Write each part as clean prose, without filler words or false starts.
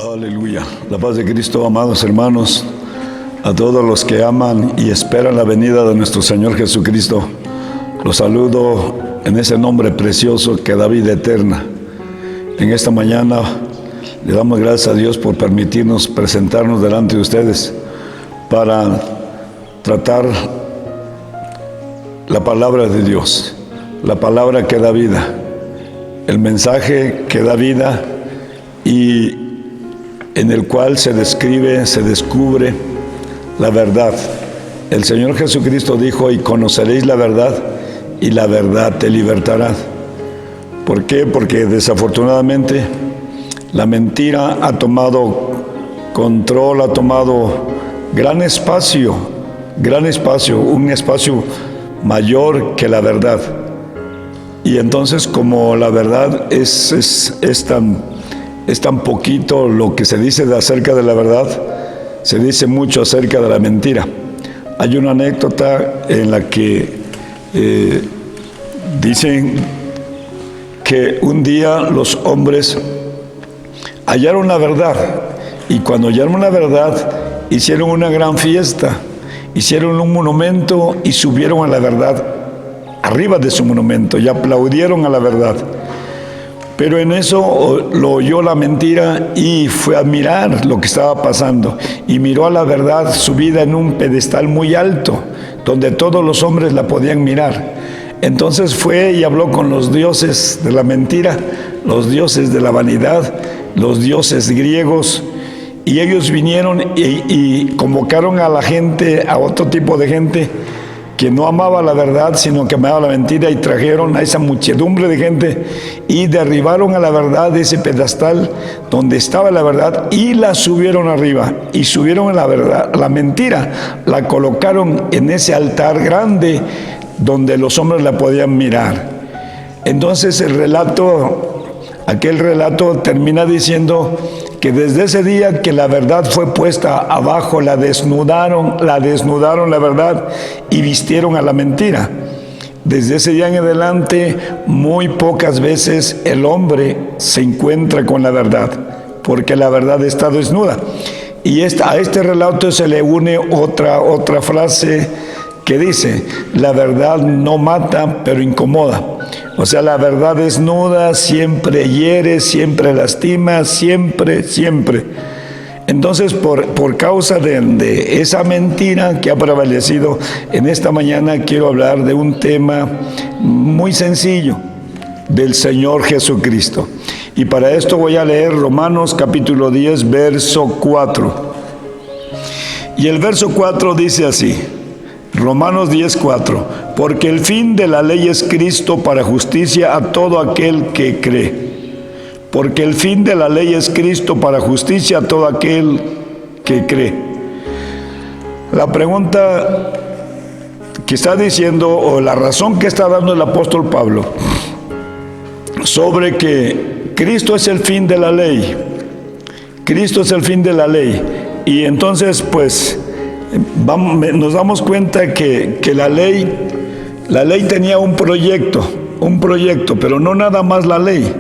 Aleluya. La paz de Cristo, amados hermanos, a todos los que aman y esperan la venida de nuestro Señor Jesucristo, los saludo en ese nombre precioso que da vida eterna. En esta mañana le damos gracias a Dios por permitirnos presentarnos delante de ustedes para tratar la palabra de Dios, la palabra que da vida, el mensaje que da vida y en el cual se describe, se descubre la verdad. El Señor Jesucristo dijo: y conoceréis la verdad, y la verdad te libertará. ¿Por qué? Porque desafortunadamente la mentira ha tomado control, ha tomado gran espacio, un espacio mayor que la verdad. Y entonces, como la verdad es tan poquito lo que se dice acerca de la verdad, se dice mucho acerca de la mentira. Hay una anécdota en la que dicen que un día los hombres hallaron la verdad, y cuando hallaron la verdad hicieron una gran fiesta, hicieron un monumento y subieron a la verdad arriba de su monumento y aplaudieron a la verdad. Pero en eso lo oyó la mentira y fue a mirar lo que estaba pasando, y miró a la verdad subida en un pedestal muy alto, donde todos los hombres la podían mirar. Entonces fue y habló con los dioses de la mentira, los dioses de la vanidad, los dioses griegos, y ellos vinieron y convocaron a la gente, a otro tipo de gente que no amaba la verdad, sino que amaba la mentira, y trajeron a esa muchedumbre de gente y derribaron a la verdad de ese pedestal donde estaba la verdad y la subieron arriba, y subieron a la verdad, la mentira, la colocaron en ese altar grande donde los hombres la podían mirar. Entonces aquel relato termina diciendo que desde ese día que la verdad fue puesta abajo, la desnudaron la verdad y vistieron a la mentira. Desde ese día en adelante, muy pocas veces el hombre se encuentra con la verdad, porque la verdad está desnuda. Y a este relato se le une otra frase que dice: la verdad no mata, pero incomoda. O sea, la verdad desnuda siempre hiere, siempre lastima, siempre. Entonces, por causa de esa mentira que ha prevalecido, en esta mañana quiero hablar de un tema muy sencillo, del Señor Jesucristo. Y para esto voy a leer Romanos capítulo 10, verso 4. Y el verso 4 dice así: Romanos 10:4, porque el fin de la ley es Cristo para justicia a todo aquel que cree. Porque el fin de la ley es Cristo para justicia a todo aquel que cree. La pregunta que está diciendo, o la razón que está dando el apóstol Pablo, sobre que Cristo es el fin de la ley. Cristo es el fin de la ley. Y entonces, pues, nos damos cuenta que la ley tenía un proyecto, pero no nada más la ley,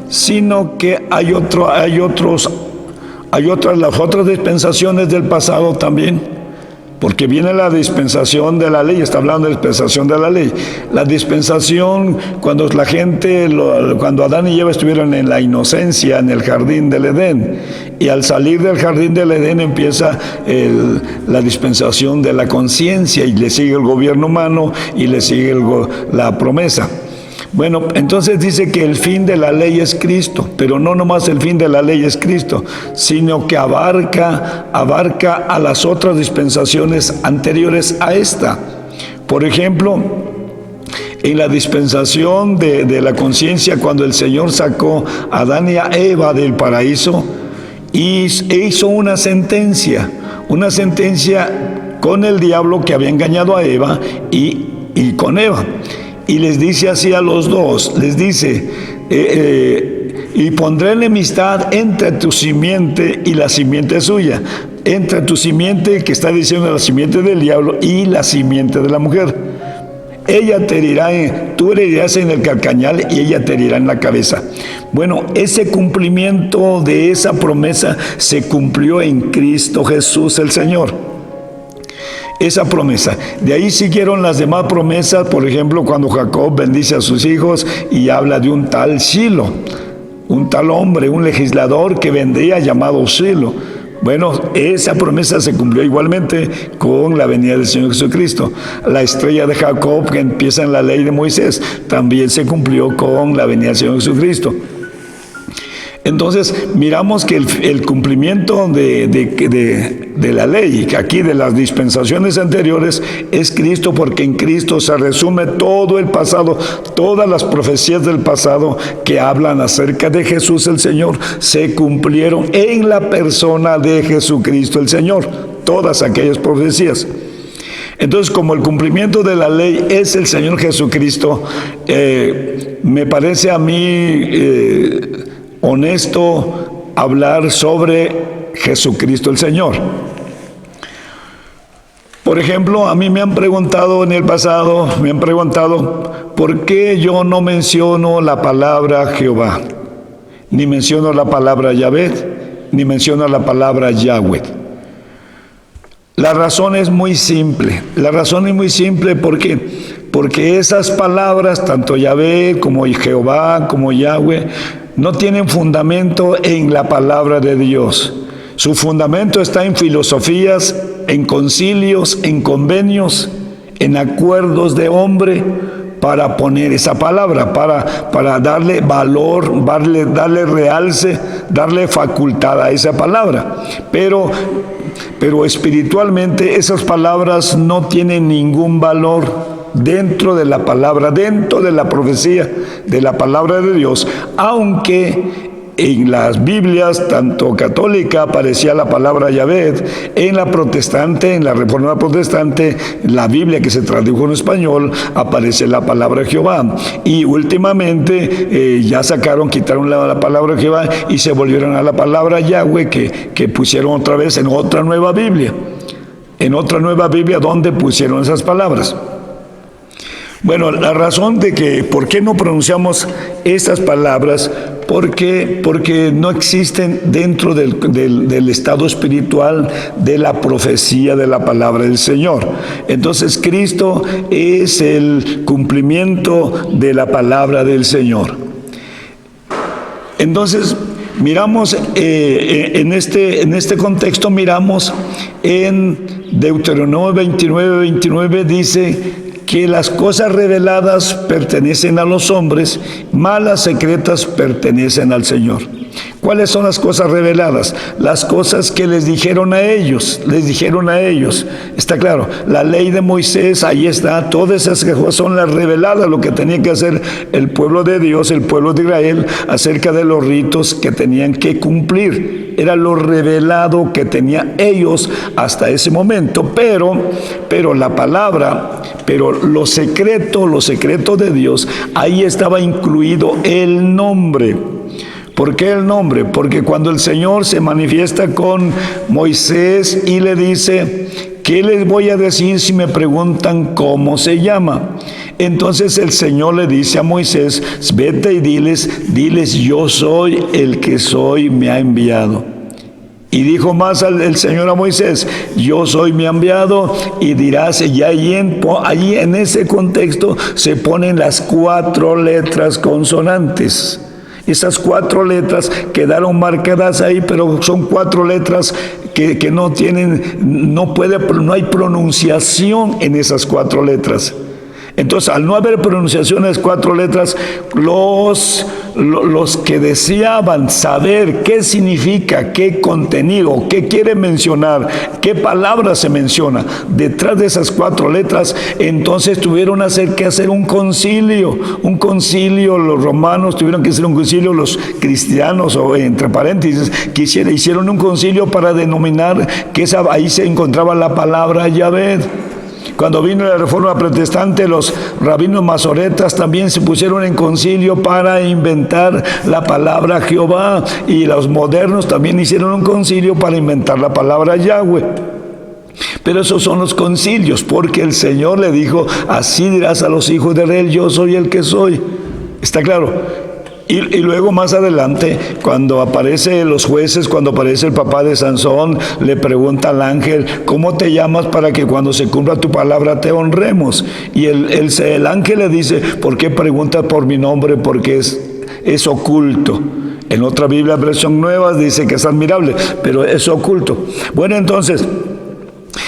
sino que hay las otras dispensaciones del pasado también, porque viene la dispensación de la ley. Está hablando de dispensación de la ley. La dispensación cuando cuando Adán y Eva estuvieron en la inocencia en el jardín del Edén, y al salir del jardín del Edén empieza la dispensación de la conciencia, y le sigue el gobierno humano y le sigue la promesa. Bueno, entonces dice que el fin de la ley es Cristo, pero no nomás el fin de la ley es Cristo, sino que abarca a las otras dispensaciones anteriores a esta. Por ejemplo, en la dispensación de la conciencia, cuando el Señor sacó a Adán y a Eva del paraíso, e hizo una sentencia con el diablo que había engañado a Eva y con Eva. Y les dice así a los dos, les dice: y pondré enemistad entre tu simiente y la simiente suya. Entre tu simiente, que está diciendo la simiente del diablo, y la simiente de la mujer. ella te herirá, tú herirás en el calcañal y ella te herirá en la cabeza. Bueno, ese cumplimiento de esa promesa se cumplió en Cristo Jesús el Señor. Esa promesa. De ahí siguieron las demás promesas, por ejemplo, cuando Jacob bendice a sus hijos y habla de un tal Shilo, un tal hombre, un legislador que vendría llamado Shilo. Bueno, esa promesa se cumplió igualmente con la venida del Señor Jesucristo. La estrella de Jacob, que empieza en la ley de Moisés, también se cumplió con la venida del Señor Jesucristo. Entonces, miramos que el cumplimiento de la ley, aquí de las dispensaciones anteriores, es Cristo, porque en Cristo se resume todo el pasado, todas las profecías del pasado que hablan acerca de Jesús el Señor, se cumplieron en la persona de Jesucristo el Señor, todas aquellas profecías. Entonces, como el cumplimiento de la ley es el Señor Jesucristo, me parece a mí honesto hablar sobre Jesucristo el Señor. Por ejemplo, a mí me han preguntado en el pasado, ¿por qué yo no menciono la palabra Jehová? Ni menciono la palabra Yahvé, ni menciono la palabra Yahweh. La razón es muy simple. Porque esas palabras, tanto Yahvé como Jehová, como Yahweh, no tienen fundamento en la palabra de Dios. Su fundamento está en filosofías, en concilios, en convenios, en acuerdos de hombre para poner esa palabra, para darle valor, darle realce, darle facultad a esa palabra. Pero espiritualmente esas palabras no tienen ningún valor dentro de la palabra, dentro de la profecía de la palabra de Dios, aunque en las Biblias, tanto católica, aparecía la palabra Yahvé, en la protestante, en la Reforma protestante, la Biblia que se tradujo en español, aparece la palabra Jehová. Y últimamente quitaron la palabra Jehová y se volvieron a la palabra Yahweh, que pusieron otra vez en otra nueva Biblia. En otra nueva Biblia donde pusieron esas palabras. Bueno, la razón de que, ¿por qué no pronunciamos estas palabras? Porque no existen dentro del estado espiritual de la profecía de la palabra del Señor. Entonces, Cristo es el cumplimiento de la palabra del Señor. Entonces, miramos en este contexto, miramos en Deuteronomio 29, dice que las cosas reveladas pertenecen a los hombres, mas las secretas pertenecen al Señor. ¿Cuáles son las cosas reveladas? Las cosas que les dijeron a ellos, está claro, la ley de Moisés, ahí está, todas esas cosas son las reveladas, lo que tenía que hacer el pueblo de Dios, el pueblo de Israel, acerca de los ritos que tenían que cumplir. Era lo revelado que tenían ellos hasta ese momento, pero la palabra, pero lo secreto de Dios, ahí estaba incluido el nombre. ¿Por qué el nombre? Porque cuando el Señor se manifiesta con Moisés y le dice, ¿qué les voy a decir si me preguntan cómo se llama? Entonces el Señor le dice a Moisés, vete y diles, yo soy el que soy, me ha enviado. Y dijo más el Señor a Moisés, yo soy mi enviado, y dirás, y allí en ese contexto se ponen las 4 letras consonantes. Esas 4 letras quedaron marcadas ahí, pero son 4 letras que no hay pronunciación en esas 4 letras. Entonces, al no haber pronunciación en las 4 letras, los que deseaban saber qué significa, qué contenido, qué quiere mencionar, qué palabra se menciona detrás de esas 4 letras, entonces tuvieron que hacer un concilio, los romanos tuvieron que hacer un concilio, los cristianos, o entre paréntesis, hicieron un concilio para denominar que ahí se encontraba la palabra Yahvé. Cuando vino la Reforma protestante, los rabinos masoretas también se pusieron en concilio para inventar la palabra Jehová, y los modernos también hicieron un concilio para inventar la palabra Yahweh. Pero esos son los concilios, porque el Señor le dijo, así dirás a los hijos de Israel, yo soy el que soy. ¿Está claro? Y luego más adelante, cuando aparecen los jueces, cuando aparece el papá de Sansón, le pregunta al ángel, ¿cómo te llamas para que cuando se cumpla tu palabra te honremos? Y el ángel le dice, ¿por qué preguntas por mi nombre? Porque es oculto. En otra Biblia, versión nueva, dice que es admirable, pero es oculto. Bueno, entonces,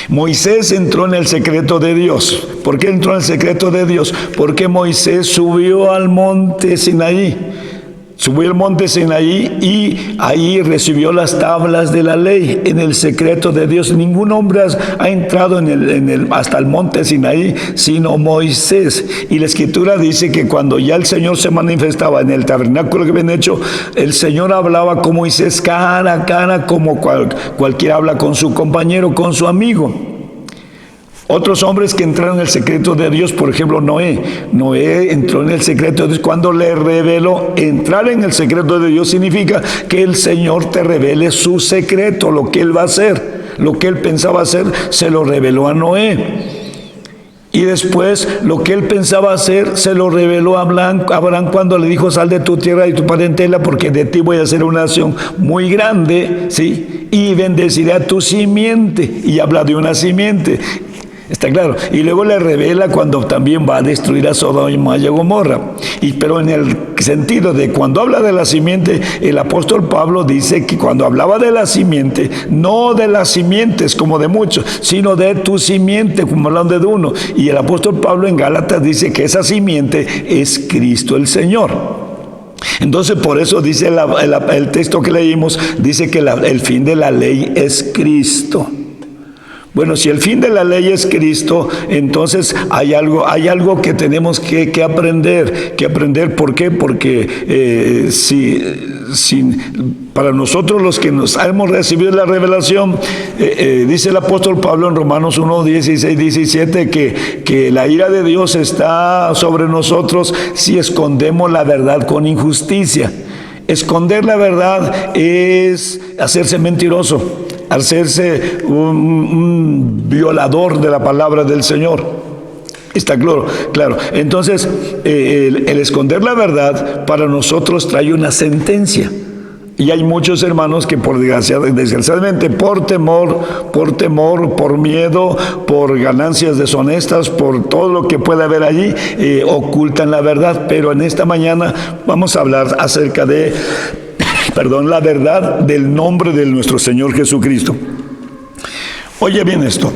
Moisés entró en el secreto de Dios. ¿Por qué entró en el secreto de Dios? Porque Moisés subió al monte Sinaí. Subió al monte Sinaí y ahí recibió las tablas de la ley en el secreto de Dios. Ningún hombre ha entrado hasta el monte Sinaí, sino Moisés. Y la Escritura dice que cuando ya el Señor se manifestaba en el tabernáculo que habían hecho, el Señor hablaba con Moisés cara a cara, como cualquiera habla con su compañero, con su amigo. Otros hombres que entraron en el secreto de Dios, por ejemplo, Noé. Noé entró en el secreto de Dios cuando le reveló. Entrar en el secreto de Dios significa que el Señor te revele su secreto, lo que Él va a hacer. Lo que Él pensaba hacer, se lo reveló a Noé. Y después, lo que Él pensaba hacer, se lo reveló a Abraham cuando le dijo, sal de tu tierra y tu parentela, porque de ti voy a hacer una nación muy grande, ¿sí? Y bendeciré a tu simiente. Y habla de una simiente. Está claro. Y luego le revela cuando también va a destruir a Sodoma y a Gomorra. Pero en el sentido de cuando habla de la simiente, el apóstol Pablo dice que cuando hablaba de la simiente, no de las simientes como de muchos, sino de tu simiente, como hablando de uno. Y el apóstol Pablo en Gálatas dice que esa simiente es Cristo el Señor. Entonces por eso dice el texto que leímos, dice que el fin de la ley es Cristo. Bueno, si el fin de la ley es Cristo, entonces hay algo que tenemos que aprender. ¿Por qué? Porque para nosotros los que nos hemos recibido la revelación, dice el apóstol Pablo en Romanos 1, 16, 17, que la ira de Dios está sobre nosotros si escondemos la verdad con injusticia. Esconder la verdad es hacerse mentiroso, hacerse un violador de la palabra del Señor. Está claro. Entonces, el esconder la verdad para nosotros trae una sentencia. Y hay muchos hermanos que desgraciadamente por temor, por miedo, por ganancias deshonestas, por todo lo que puede haber allí, ocultan la verdad. Pero en esta mañana vamos a hablar acerca de la verdad del nombre de nuestro Señor Jesucristo. Oye bien esto.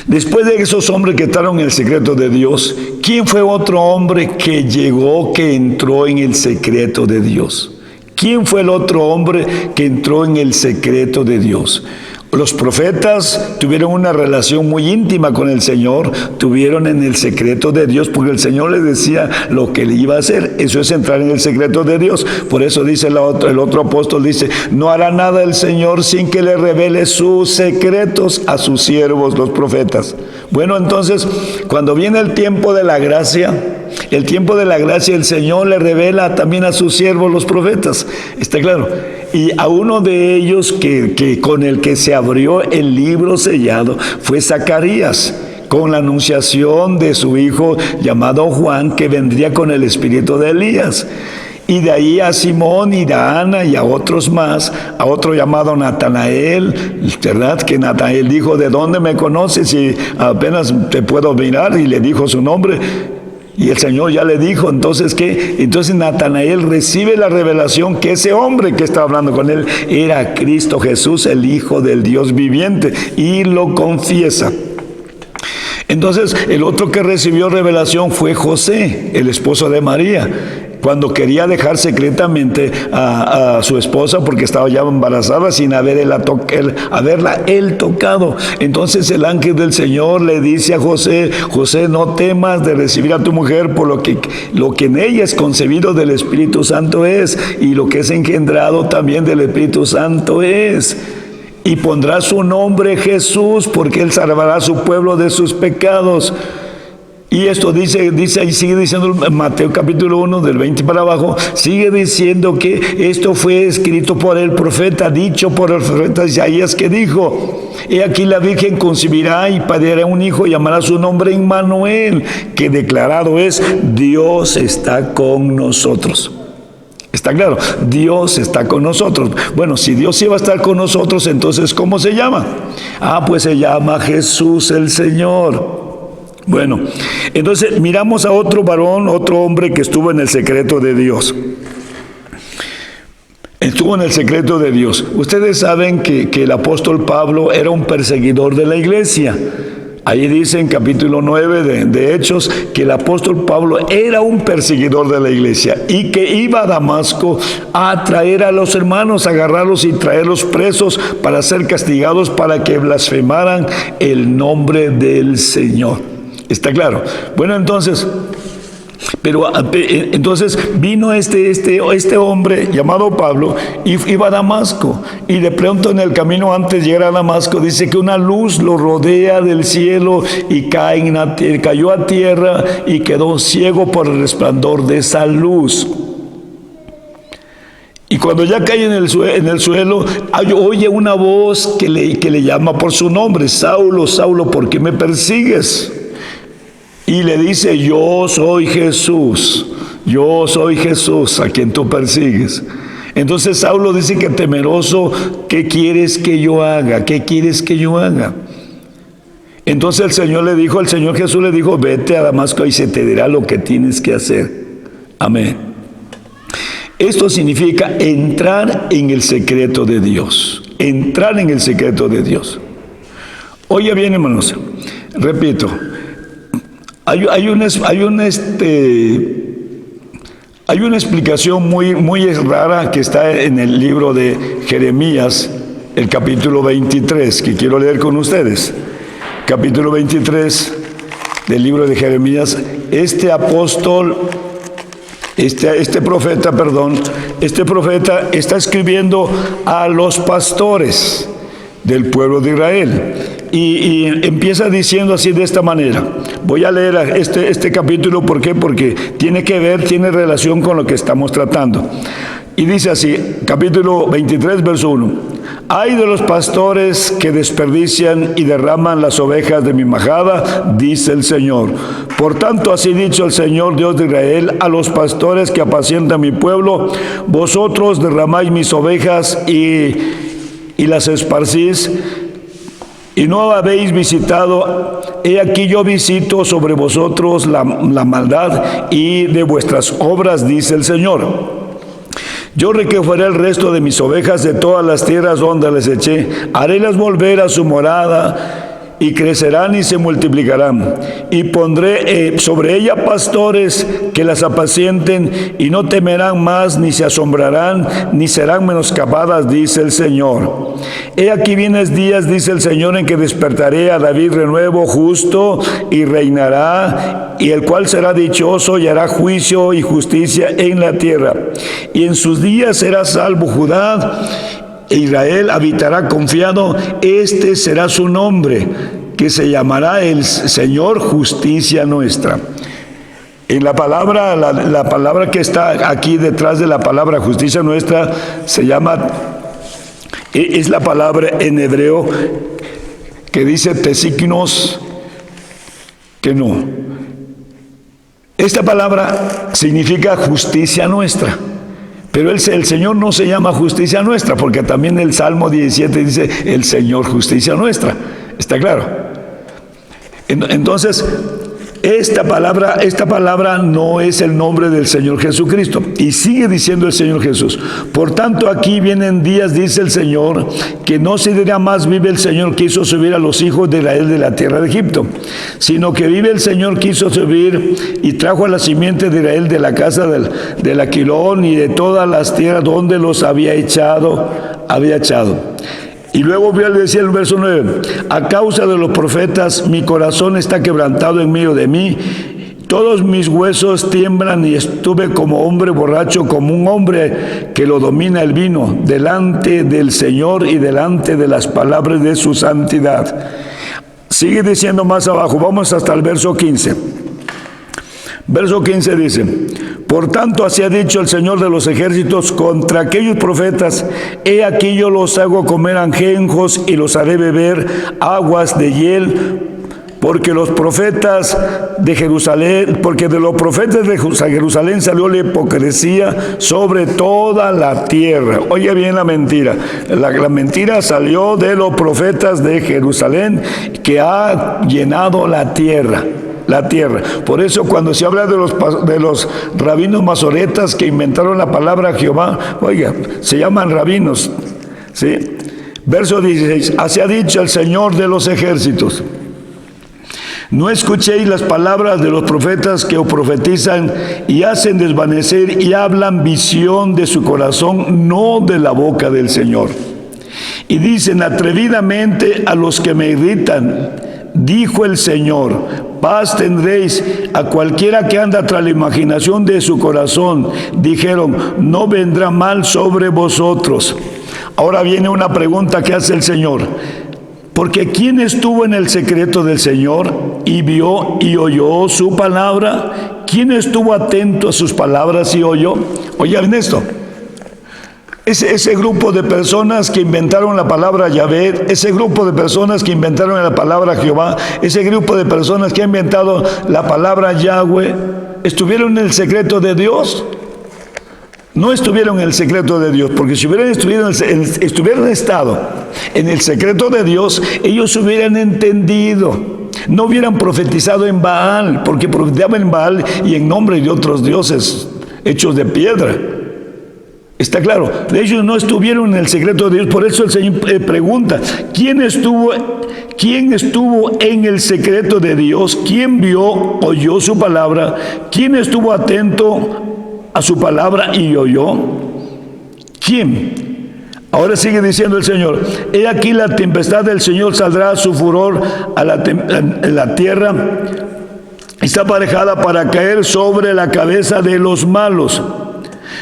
Después de esos hombres que entraron en el secreto de Dios, ¿quién fue otro hombre que entró en el secreto de Dios? ¿Quién fue el otro hombre que entró en el secreto de Dios? Los profetas tuvieron una relación muy íntima con el Señor, tuvieron en el secreto de Dios, porque el Señor les decía lo que le iba a hacer. Eso es entrar en el secreto de Dios. Por eso dice el otro apóstol, dice, no hará nada el Señor sin que le revele sus secretos a sus siervos, los profetas. Bueno, entonces, cuando viene el tiempo de la gracia, el Señor le revela también a sus siervos, los profetas. ¿Está claro? Y a uno de ellos que con el que se abrió el libro sellado fue Zacarías, con la anunciación de su hijo llamado Juan, que vendría con el espíritu de Elías. Y de ahí a Simón y a Ana y a otros más, a otro llamado Natanael, ¿verdad? Que Natanael dijo, ¿de dónde me conoces? Y apenas te puedo mirar, y le dijo su nombre. Y el Señor ya le dijo, entonces, ¿qué? Entonces Natanael recibe la revelación que ese hombre que estaba hablando con él era Cristo Jesús, el Hijo del Dios viviente, y lo confiesa. Entonces, el otro que recibió revelación fue José, el esposo de María, cuando quería dejar secretamente a su esposa porque estaba ya embarazada sin haberla él tocado. Entonces el ángel del Señor le dice a José, José, no temas de recibir a tu mujer, por lo que en ella es concebido del Espíritu Santo es, y lo que es engendrado también del Espíritu Santo es. Y pondrá su nombre Jesús, porque él salvará a su pueblo de sus pecados. Y esto dice ahí, sigue diciendo Mateo capítulo 1, del 20 para abajo, sigue diciendo que esto fue escrito por el profeta, dicho por el profeta Isaías, que dijo: he aquí la Virgen concebirá y parirá un hijo y llamará su nombre Emmanuel, que declarado es: Dios está con nosotros. ¿Está claro? Dios está con nosotros. Bueno, si Dios iba a estar con nosotros, entonces ¿cómo se llama? Pues se llama Jesús el Señor. Bueno, entonces miramos a otro varón, otro hombre que estuvo en el secreto de Dios. Estuvo en el secreto de Dios. Ustedes saben que el apóstol Pablo era un perseguidor de la iglesia. Ahí dice en capítulo 9 de Hechos que el apóstol Pablo era un perseguidor de la iglesia y que iba a Damasco a traer a los hermanos, a agarrarlos y traerlos presos para ser castigados, para que blasfemaran el nombre del Señor. ¿Está claro? Bueno, entonces vino este hombre llamado Pablo y iba a Damasco, y de pronto en el camino antes de llegar a Damasco dice que una luz lo rodea del cielo y cayó a tierra y quedó ciego por el resplandor de esa luz. Y cuando ya cae en el suelo, oye una voz que le llama por su nombre: Saulo, Saulo, ¿por qué me persigues? Y le dice: yo soy Jesús a quien tú persigues. Entonces Saulo dice que temeroso: ¿qué quieres que yo haga? ¿Qué quieres que yo haga? Entonces el Señor Jesús le dijo: vete a Damasco y se te dirá lo que tienes que hacer. Amén. Esto significa entrar en el secreto de Dios. Entrar en el secreto de Dios. Oye bien, hermanos, repito. Hay una explicación muy rara que está en el libro de Jeremías, el capítulo 23, que quiero leer con ustedes. Capítulo 23 del libro de Jeremías. Este profeta está escribiendo a los pastores del pueblo de Israel. Y empieza diciendo así, de esta manera. Voy a leer este capítulo. ¿Por qué? Porque tiene relación con lo que estamos tratando. Y dice así, capítulo 23, verso 1. Ay de los pastores que desperdician y derraman las ovejas de mi majada, dice el Señor. Por tanto, así dicho el Señor Dios de Israel a los pastores que apacientan mi pueblo: vosotros derramáis mis ovejas y las esparcís, y no habéis visitado. He aquí yo visito sobre vosotros la maldad y de vuestras obras, dice el Señor. Yo recogeré el resto de mis ovejas de todas las tierras donde les eché, harélas volver a su morada, y crecerán y se multiplicarán, y pondré sobre ella pastores que las apacienten, y no temerán más, ni se asombrarán, ni serán menoscabadas, dice el Señor. He aquí vienes días, dice el Señor, en que despertaré a David renuevo justo, y reinará, y el cual será dichoso, y hará juicio y justicia en la tierra. Y en sus días será salvo Judá, Israel habitará confiado. Este será su nombre, que se llamará el Señor Justicia Nuestra. En la palabra que está aquí detrás de la palabra Justicia Nuestra es la palabra en hebreo que dice tesiknos, que no. Esta palabra significa justicia nuestra. Pero el Señor no se llama justicia nuestra, porque también el Salmo 17 dice el Señor justicia nuestra. ¿Está claro? Entonces, esta palabra no es el nombre del Señor Jesucristo. Y sigue diciendo el Señor Jesús: por tanto, aquí vienen días, dice el Señor, que no se dirá más: vive el Señor que hizo subir a los hijos de Israel de la tierra de Egipto, sino que vive el Señor que hizo subir y trajo a la simiente de Israel de la casa del Aquilón y de todas las tierras donde los había echado. Y luego decía el verso 9: a causa de los profetas mi corazón está quebrantado en medio de mí, todos mis huesos tiemblan, y estuve como hombre borracho, como un hombre que lo domina el vino, delante del Señor y delante de las palabras de su santidad. Sigue diciendo más abajo, vamos hasta el verso 15. Verso 15 dice: por tanto, así ha dicho el Señor de los ejércitos contra aquellos profetas: he aquí yo los hago comer ajenjos y los haré beber aguas de hiel, porque los profetas de Jerusalén, porque de los profetas de Jerusalén salió la hipocresía sobre toda la tierra. Oye bien la mentira. La mentira salió de los profetas de Jerusalén, que ha llenado la tierra. La tierra. Por eso cuando se habla de los rabinos masoretas que inventaron la palabra Jehová, oiga, se llaman rabinos, ¿sí? Verso 16: así ha dicho el Señor de los ejércitos: no escuchéis las palabras de los profetas que os profetizan y hacen desvanecer y hablan visión de su corazón, no de la boca del Señor. Y dicen atrevidamente a los que me irritan: dijo el Señor, paz tendréis a cualquiera que anda tras la imaginación de su corazón. Dijeron: no vendrá mal sobre vosotros. Ahora viene una pregunta que hace el Señor. Porque ¿quién estuvo en el secreto del Señor y vio y oyó su palabra? ¿Quién estuvo atento a sus palabras y oyó? Oigan esto. Ese grupo de personas que inventaron la palabra Yahvé, ese grupo de personas que inventaron la palabra Jehová, ese grupo de personas que han inventado la palabra Yahweh, ¿estuvieron en el secreto de Dios? No estuvieron en el secreto de Dios, porque si hubieran estado en el secreto de Dios, ellos hubieran entendido. No hubieran profetizado en Baal, porque profetizaban en Baal y en nombre de otros dioses hechos de piedra. Está claro, ellos no estuvieron en el secreto de Dios. Por eso el Señor pregunta: ¿quién estuvo en el secreto de Dios? ¿Quién vio, oyó su palabra? ¿Quién estuvo atento a su palabra y oyó? ¿Quién? Ahora sigue diciendo el Señor: he aquí la tempestad del Señor saldrá su furor a la tierra, está aparejada para caer sobre la cabeza de los malos.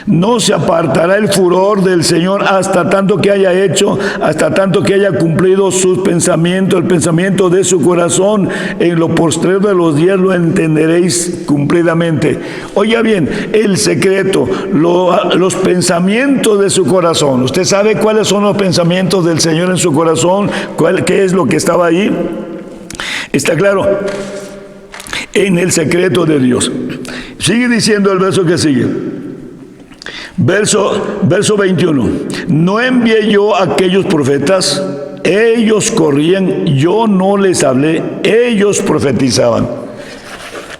No se apartará el furor del Señor hasta tanto que haya cumplido sus pensamientos, el pensamiento de su corazón. En lo postrero de los días lo entenderéis cumplidamente. Oiga bien, el secreto, los pensamientos de su corazón. ¿Usted sabe cuáles son los pensamientos del Señor en su corazón? ¿Qué es lo que estaba ahí? Está claro, en el secreto de Dios. Sigue diciendo el verso que sigue. Verso 21. No envié yo a aquellos profetas, ellos corrían, yo no les hablé, ellos profetizaban.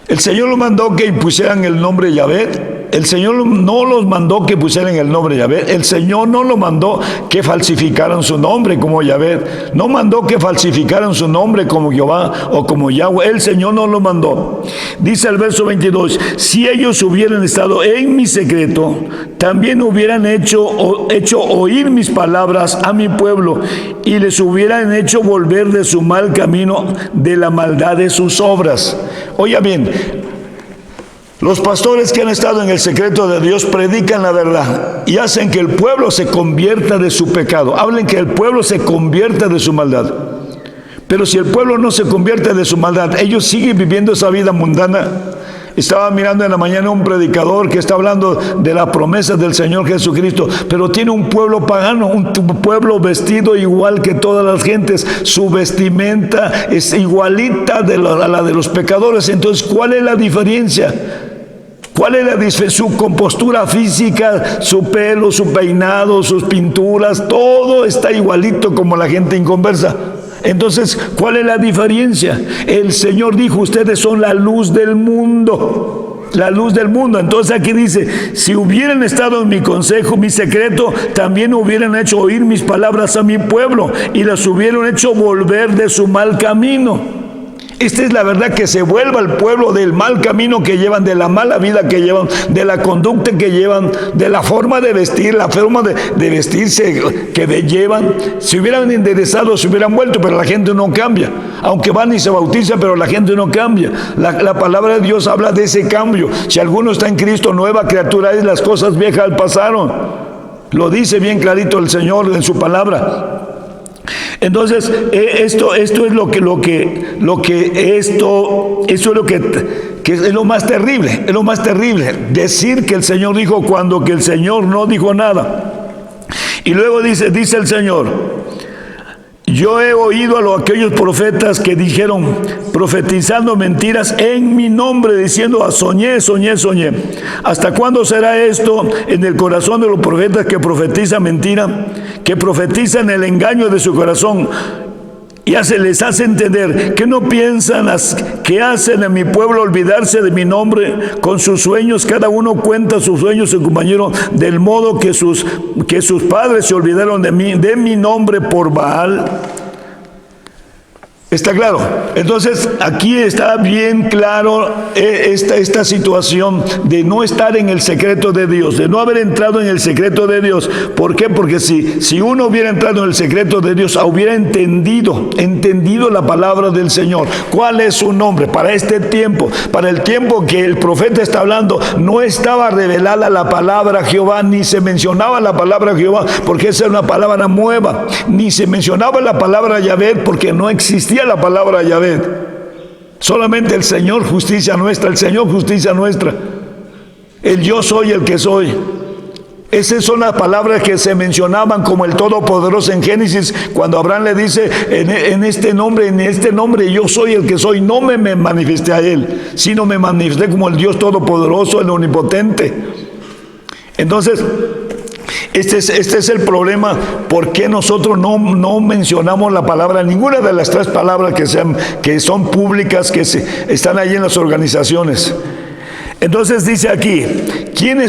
El Señor los mandó que pusieran el nombre Yahvé. El Señor no los mandó que pusieran el nombre Yahvé. El Señor no los mandó que falsificaran su nombre como Yahvé. No mandó que falsificaran su nombre como Jehová o como Yahweh. El Señor no lo mandó. Dice el verso 22: si ellos hubieran estado en mi secreto, también hubieran hecho oír mis palabras a mi pueblo y les hubieran hecho volver de su mal camino, de la maldad de sus obras. Oiga bien, los pastores que han estado en el secreto de Dios predican la verdad y hacen que el pueblo se convierta de su pecado. Hablen que el pueblo se convierta de su maldad. Pero si el pueblo no se convierte de su maldad, ellos siguen viviendo esa vida mundana. Estaba mirando en la mañana un predicador que está hablando de las promesas del Señor Jesucristo, pero tiene un pueblo pagano, un pueblo vestido igual que todas las gentes. Su vestimenta es igualita a la de los pecadores. Entonces, ¿cuál es la diferencia? ¿Cuál es su compostura física, su pelo, su peinado, sus pinturas? Todo está igualito como la gente inconversa. Entonces, ¿cuál es la diferencia? El Señor dijo: ustedes son la luz del mundo. La luz del mundo. Entonces aquí dice: si hubieran estado en mi consejo, mi secreto, también hubieran hecho oír mis palabras a mi pueblo y las hubieran hecho volver de su mal camino. Esta es la verdad, que se vuelva el pueblo del mal camino que llevan, de la mala vida que llevan, de la conducta que llevan, de la forma de vestir, la forma de vestirse que llevan. Si hubieran enderezado, se hubieran vuelto, pero la gente no cambia. Aunque van y se bautizan, pero la gente no cambia. La palabra de Dios habla de ese cambio. Si alguno está en Cristo, nueva criatura es, las cosas viejas pasaron. Lo dice bien clarito el Señor en su palabra. Entonces, esto es que es lo más terrible, es lo más terrible. Decir que el Señor dijo cuando que el Señor no dijo nada. Y luego dice el Señor: yo he oído a aquellos profetas que dijeron, profetizando mentiras en mi nombre, diciendo, soñé. ¿Hasta cuándo será esto en el corazón de los profetas que profetizan mentira, que profetizan el engaño de su corazón? Y les hace entender que no piensan que hacen a mi pueblo olvidarse de mi nombre con sus sueños. Cada uno cuenta sus sueños, su compañero, del modo que sus padres se olvidaron de mi nombre por Baal. ¿Está claro? Entonces, aquí está bien claro esta situación de no estar en el secreto de Dios, de no haber entrado en el secreto de Dios. ¿Por qué? Porque si uno hubiera entrado en el secreto de Dios, hubiera entendido la palabra del Señor. ¿Cuál es su nombre? Para este tiempo, para el tiempo que el profeta está hablando, no estaba revelada la palabra Jehová, ni se mencionaba la palabra Jehová, porque esa es una palabra nueva, ni se mencionaba la palabra Yahvé, porque no existía la palabra Yahvé. Solamente el Señor justicia nuestra, el yo soy el que soy. Esas son las palabras que se mencionaban como el Todopoderoso en Génesis, cuando Abraham le dice, en este nombre yo soy el que soy. No me manifesté a él, sino me manifesté como el Dios Todopoderoso, el Omnipotente. Entonces, este es el problema. ¿Por qué nosotros no mencionamos la palabra, ninguna de las tres palabras que son públicas, que están ahí en las organizaciones? Entonces dice aquí, ¿quién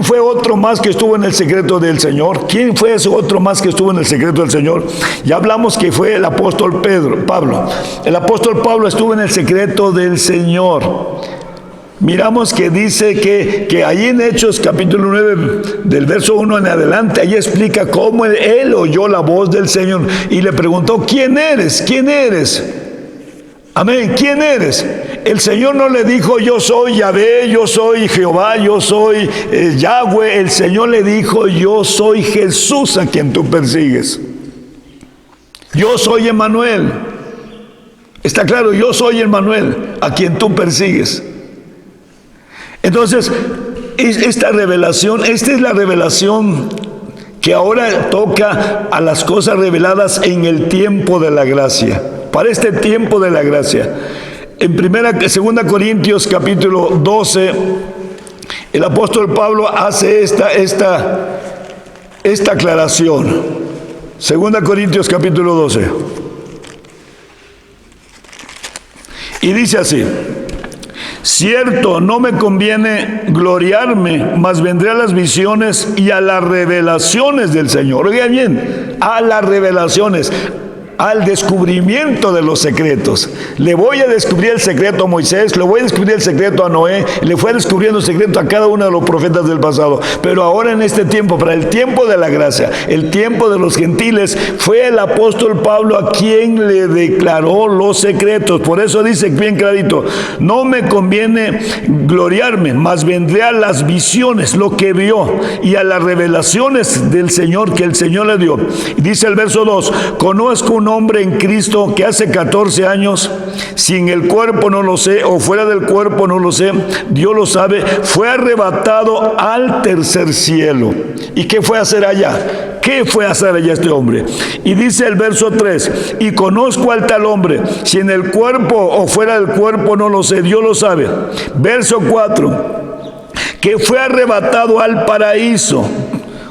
fue otro más que estuvo en el secreto del Señor? ¿Quién fue ese otro más que estuvo en el secreto del Señor? Ya hablamos que fue el apóstol Pablo. El apóstol Pablo estuvo en el secreto del Señor. Miramos que dice que ahí en Hechos capítulo 9 del verso 1 en adelante, ahí explica cómo él oyó la voz del Señor y le preguntó, ¿quién eres? ¿Quién eres? Amén, ¿quién eres? El Señor no le dijo, yo soy Yahvé, yo soy Jehová, yo soy Yahweh. El Señor le dijo, yo soy Jesús a quien tú persigues. Yo soy Emmanuel. Está claro, yo soy Emmanuel a quien tú persigues. Entonces, esta es la revelación que ahora toca a las cosas reveladas en el tiempo de la gracia, para este tiempo de la gracia. En 2 Corintios capítulo 12, el apóstol Pablo hace esta aclaración. 2 Corintios capítulo 12. Y dice así: cierto, no me conviene gloriarme, mas vendré a las visiones y a las revelaciones del Señor. Oiga bien, a las revelaciones, al descubrimiento de los secretos. Le voy a descubrir el secreto a Moisés, le voy a descubrir el secreto a Noé, le fue descubriendo el secreto a cada uno de los profetas del pasado. Pero ahora en este tiempo, para el tiempo de la gracia, el tiempo de los gentiles, fue el apóstol Pablo a quien le declaró los secretos. Por eso dice bien clarito, no me conviene gloriarme, mas vendré a las visiones, lo que vio, y a las revelaciones del Señor que el Señor le dio. Y dice el verso 2, conozco un hombre en Cristo que hace 14 años, si en el cuerpo no lo sé, o fuera del cuerpo no lo sé, Dios lo sabe, fue arrebatado al tercer cielo. ¿Y qué fue a hacer allá? ¿Qué fue a hacer allá este hombre? Y dice el verso 3, y conozco al tal hombre, si en el cuerpo o fuera del cuerpo no lo sé, Dios lo sabe. Verso 4, que fue arrebatado al paraíso.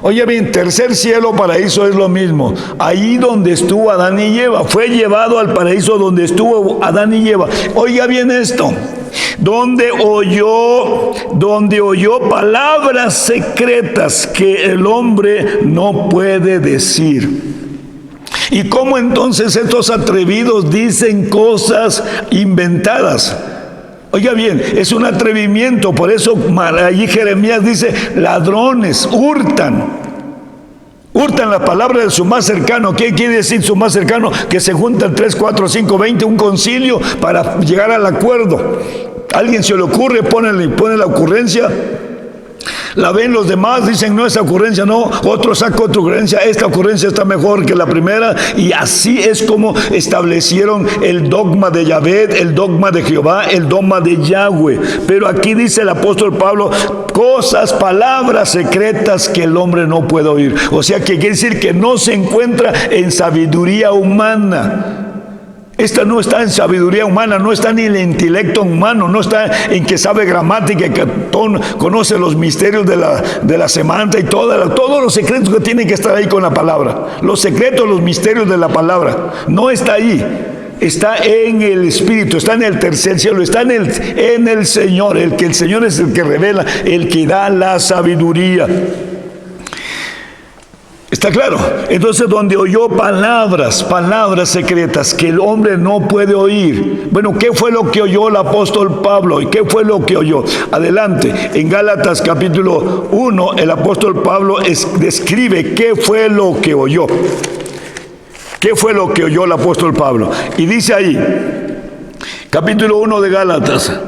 Oye bien, tercer cielo, paraíso es lo mismo. Ahí donde estuvo Adán y Eva, fue llevado al paraíso donde estuvo Adán y Eva. Oiga bien esto, donde oyó palabras secretas que el hombre no puede decir. ¿Y cómo entonces estos atrevidos dicen cosas inventadas? Oiga bien, es un atrevimiento. Por eso allí Jeremías dice, ladrones, hurtan la palabra de su más cercano. ¿Qué quiere decir su más cercano? Que se juntan 3, 4, 5, 20, un concilio para llegar al acuerdo. A alguien se le ocurre, pone la ocurrencia La ven los demás, dicen no, esa ocurrencia no, otro saca otra ocurrencia, esta ocurrencia está mejor que la primera, y así es como establecieron el dogma de Yahvé, el dogma de Jehová, el dogma de Yahweh. Pero aquí dice el apóstol Pablo, cosas, palabras secretas que el hombre no puede oír. O sea que quiere decir que no se encuentra en sabiduría humana. Esta no está en sabiduría humana, no está ni en el intelecto humano, no está en que sabe gramática, que conoce los misterios de la semántica y todos los secretos que tienen que estar ahí con la palabra. Los secretos, los misterios de la palabra. No está ahí. Está en el Espíritu, está en el tercer cielo, está en el Señor. El Señor es el que revela, el que da la sabiduría. ¿Está claro? Entonces, donde oyó palabras secretas que el hombre no puede oír. Bueno, ¿qué fue lo que oyó el apóstol Pablo? ¿Y qué fue lo que oyó? Adelante, en Gálatas capítulo 1, el apóstol Pablo describe qué fue lo que oyó. ¿Qué fue lo que oyó el apóstol Pablo? Y dice ahí, capítulo 1 de Gálatas,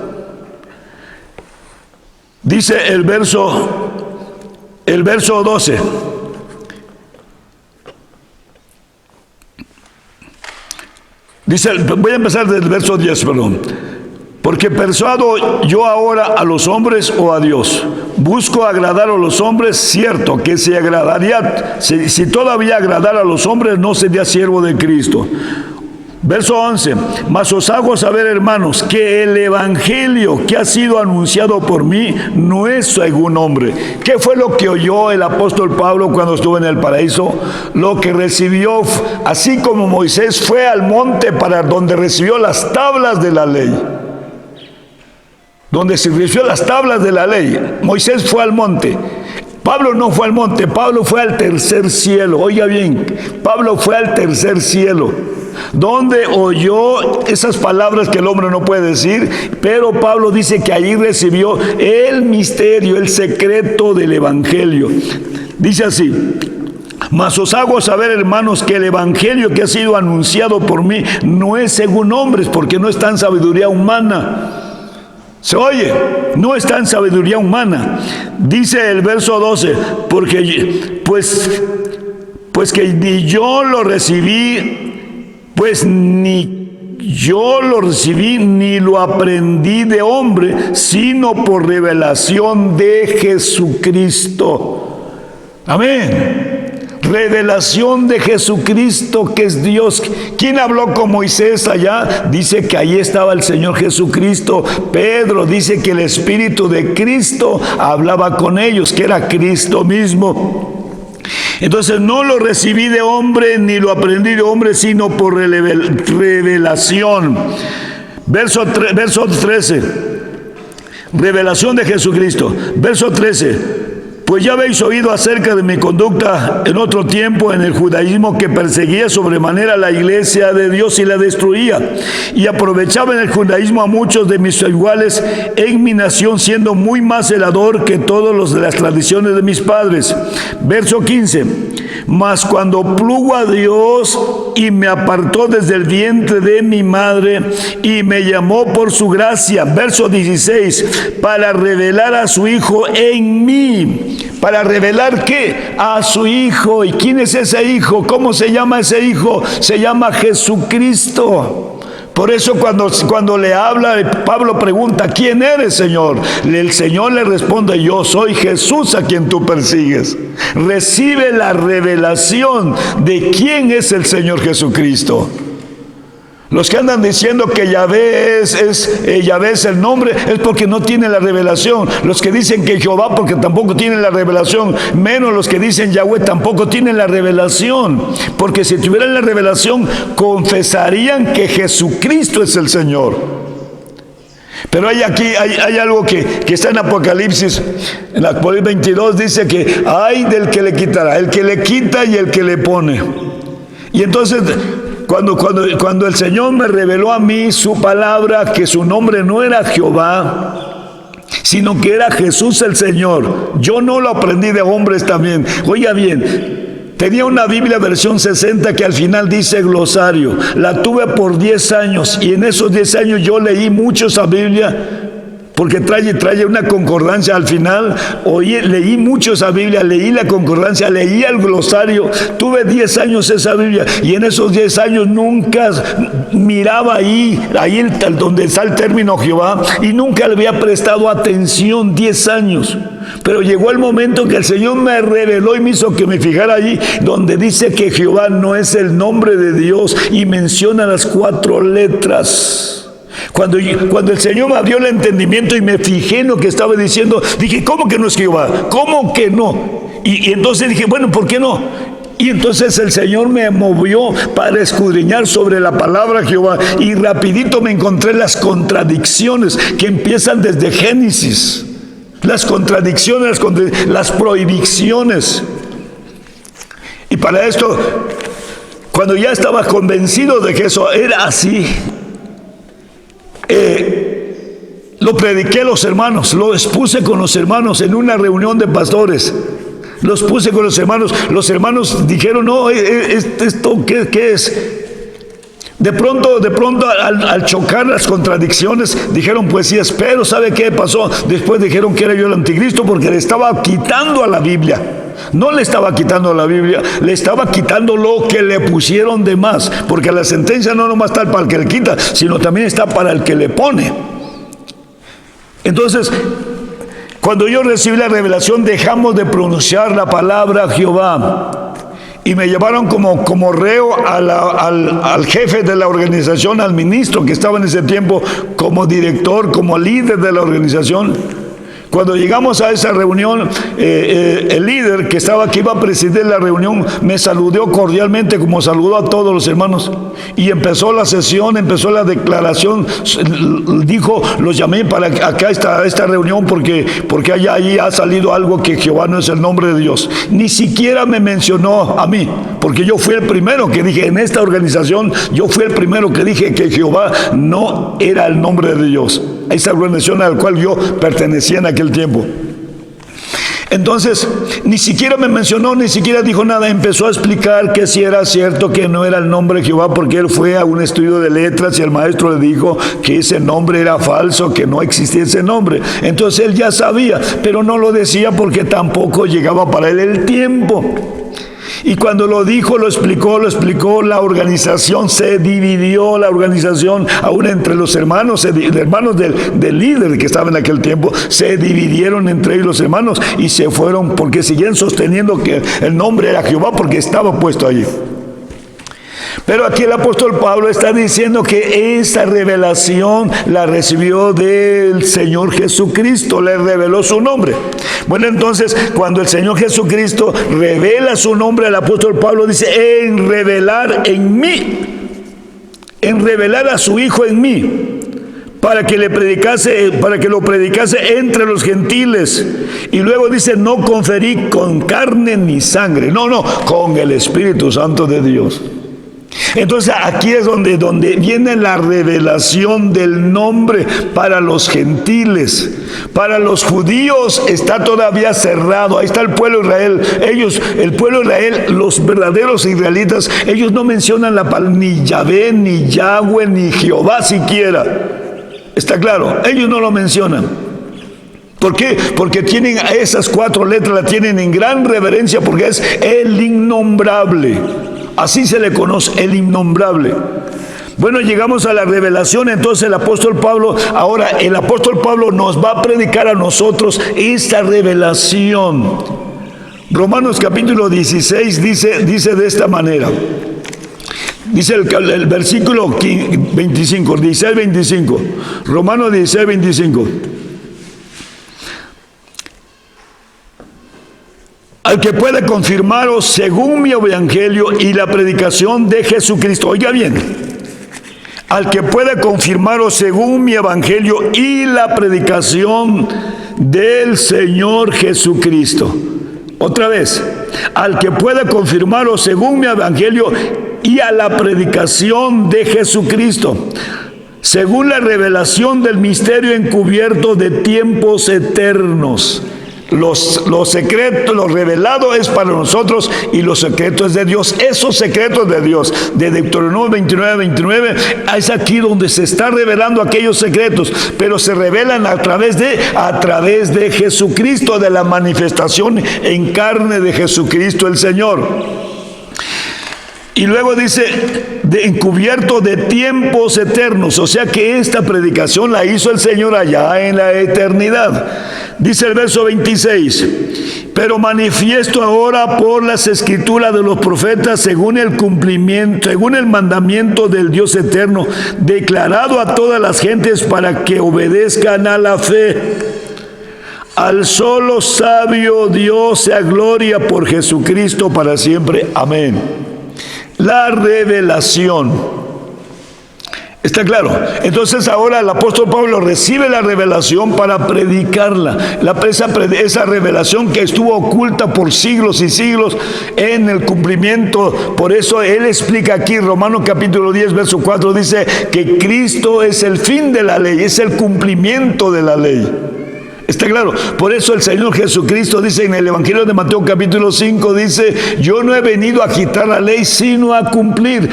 dice el verso 12. Dice, voy a empezar desde el verso 10, perdón. Porque persuado yo ahora a los hombres o a Dios. Busco agradar a los hombres, cierto, que si agradaría, si todavía agradara a los hombres, no sería siervo de Cristo. Verso 11, mas os hago saber, hermanos, que el evangelio que ha sido anunciado por mí no es según hombre. ¿Qué fue lo que oyó el apóstol Pablo cuando estuvo en el paraíso? Lo que recibió, así como Moisés fue al monte para donde recibió las tablas de la ley. Donde se recibió las tablas de la ley. Moisés fue al monte. Pablo no fue al monte, Pablo fue al tercer cielo. Oiga bien, Pablo fue al tercer cielo, donde oyó esas palabras que el hombre no puede decir, pero Pablo dice que allí recibió el misterio, el secreto del evangelio. Dice así, mas os hago saber, hermanos, que el evangelio que ha sido anunciado por mí no es según hombres, porque no está en sabiduría humana. Se oye, no está en sabiduría humana. Dice el verso 12, porque pues que ni yo lo recibí, pues ni yo lo recibí ni lo aprendí de hombre, sino por revelación de Jesucristo. Amén. Revelación de Jesucristo, que es Dios. ¿Quién habló con Moisés allá? Dice que ahí estaba el Señor Jesucristo. Pedro dice que el Espíritu de Cristo hablaba con ellos, que era Cristo mismo. Entonces no lo recibí de hombre ni lo aprendí de hombre, sino por revelación. Verso 13. Revelación de Jesucristo. Verso 13. Pues ya habéis oído acerca de mi conducta en otro tiempo en el judaísmo, que perseguía sobremanera la iglesia de Dios y la destruía, y aprovechaba en el judaísmo a muchos de mis iguales en mi nación, siendo muy más celador que todos los de las tradiciones de mis padres. Verso 15. Mas cuando plugo a Dios y me apartó desde el vientre de mi madre y me llamó por su gracia, verso 16, para revelar a su Hijo en mí. ¿Para revelar qué? A su Hijo. ¿Y quién es ese Hijo? ¿Cómo se llama ese Hijo? Se llama Jesucristo. Por eso cuando le habla, Pablo pregunta, ¿quién eres, Señor? El Señor le responde, yo soy Jesús a quien tú persigues. Recibe la revelación de quién es el Señor Jesucristo. Los que andan diciendo que Yahvé es el nombre, es porque no tienen la revelación. Los que dicen que Jehová, porque tampoco tienen la revelación. Menos los que dicen Yahweh, tampoco tienen la revelación. Porque si tuvieran la revelación, confesarían que Jesucristo es el Señor. Pero hay algo que está en Apocalipsis. En Apocalipsis 22 dice que hay del que le quitará, el que le quita y el que le pone. Y entonces, cuando el Señor me reveló a mí su palabra, que su nombre no era Jehová, sino que era Jesús el Señor, yo no lo aprendí de hombres también. Oiga bien, tenía una Biblia versión 60 que al final dice glosario. La tuve por 10 años y en esos 10 años yo leí mucho esa Biblia porque trae una concordancia al final. Leí mucho esa Biblia, leí la concordancia, leí el glosario, tuve 10 años esa Biblia, y en esos 10 años nunca miraba ahí donde está el término Jehová, y nunca le había prestado atención 10 años. Pero llegó el momento que el Señor me reveló y me hizo que me fijara allí donde dice que Jehová no es el nombre de Dios y menciona las 4 letras. Cuando el Señor me abrió el entendimiento y me fijé en lo que estaba diciendo, dije, ¿cómo que no es Jehová? ¿Cómo que no? Y entonces dije, bueno, ¿por qué no? Y entonces el Señor me movió para escudriñar sobre la palabra Jehová, y rapidito me encontré las contradicciones que empiezan desde Génesis. Las contradicciones, las prohibiciones. Y para esto, cuando ya estaba convencido de que eso era así, lo prediqué a los hermanos, lo expuse con los hermanos en una reunión de pastores. Los puse con los hermanos dijeron, no, ¿esto qué es? De pronto al chocar las contradicciones, dijeron, pues sí, pero ¿sabe qué pasó? Después dijeron que era yo el anticristo, porque le estaba quitando a la Biblia. No le estaba quitando a la Biblia, le estaba quitando lo que le pusieron de más, porque la sentencia no nomás está para el que le quita, sino también está para el que le pone. Entonces, cuando yo recibí la revelación, dejamos de pronunciar la palabra Jehová. Y me llevaron como reo al jefe de la organización, al ministro que estaba en ese tiempo como director, como líder de la organización. Cuando llegamos a esa reunión, el líder que iba a presidir la reunión, me saludó cordialmente como saludó a todos los hermanos. Y empezó la sesión, empezó la declaración. Dijo, los llamé para acá a esta reunión porque allí ha salido algo, que Jehová no es el nombre de Dios. Ni siquiera me mencionó a mí, porque yo fui el primero que dije, en esta organización, yo fui el primero que dije que Jehová no era el nombre de Dios. A esa organización a la cual yo pertenecía en aquel tiempo. Entonces, ni siquiera me mencionó, ni siquiera dijo nada. Empezó a explicar que si era cierto que no era el nombre de Jehová, porque él fue a un estudio de letras y el maestro le dijo que ese nombre era falso, que no existía ese nombre. Entonces él ya sabía, pero no lo decía porque tampoco llegaba para él el tiempo. Y cuando lo dijo, lo explicó, la organización se dividió, aún entre los hermanos, del líder que estaba en aquel tiempo, se dividieron entre ellos los hermanos y se fueron, porque seguían sosteniendo que el nombre era Jehová, porque estaba puesto allí. Pero aquí el apóstol Pablo está diciendo que esa revelación la recibió del Señor Jesucristo, le reveló su nombre. Bueno, entonces, cuando el Señor Jesucristo revela su nombre, el apóstol Pablo dice, en revelar en mí, en revelar a su Hijo en mí, para que lo predicase entre los gentiles. Y luego dice, no conferí con carne ni sangre, no, con el Espíritu Santo de Dios. Entonces aquí es donde viene la revelación del nombre para los gentiles. Para los judíos está todavía cerrado. Ahí está el pueblo de Israel. El pueblo de Israel, los verdaderos israelitas, ellos no mencionan la palabra ni Yahvé, ni Yahweh, ni Jehová siquiera. ¿Está claro? Ellos no lo mencionan. ¿Por qué? Porque tienen esas 4 letras, la tienen en gran reverencia, porque es el innombrable. Así se le conoce, el innombrable. Bueno, llegamos a la revelación. Entonces el apóstol Pablo nos va a predicar a nosotros esta revelación. Romanos capítulo 16 dice de esta manera. Dice el versículo 25, 16-25. Romanos 16-25. Al que pueda confirmaros según mi evangelio y la predicación de Jesucristo. Oiga bien. Al que pueda confirmaros según mi evangelio y la predicación del Señor Jesucristo. Otra vez. Al que pueda confirmaros según mi evangelio y a la predicación de Jesucristo, según la revelación del misterio encubierto de tiempos eternos. Los secretos, lo revelado es para nosotros y los secretos es de Dios. Esos secretos de Dios, de Deuteronomio 29, es aquí donde se está revelando aquellos secretos, pero se revelan a través de Jesucristo, de la manifestación en carne de Jesucristo el Señor. Y luego dice, encubierto de tiempos eternos. O sea que esta predicación la hizo el Señor allá en la eternidad. Dice el verso 26, pero manifiesto ahora por las escrituras de los profetas según el cumplimiento, según el mandamiento del Dios eterno, declarado a todas las gentes para que obedezcan a la fe. Al solo sabio Dios sea gloria por Jesucristo para siempre. Amén. La revelación. ¿Está claro? Entonces ahora el apóstol Pablo recibe la revelación para predicarla. Esa revelación que estuvo oculta por siglos y siglos en el cumplimiento. Por eso él explica aquí, Romanos capítulo 10, verso 4, dice que Cristo es el fin de la ley, es el cumplimiento de la ley. ¿Está claro? Por eso el Señor Jesucristo dice en el Evangelio de Mateo capítulo 5, dice, yo no he venido a quitar la ley, sino a cumplir.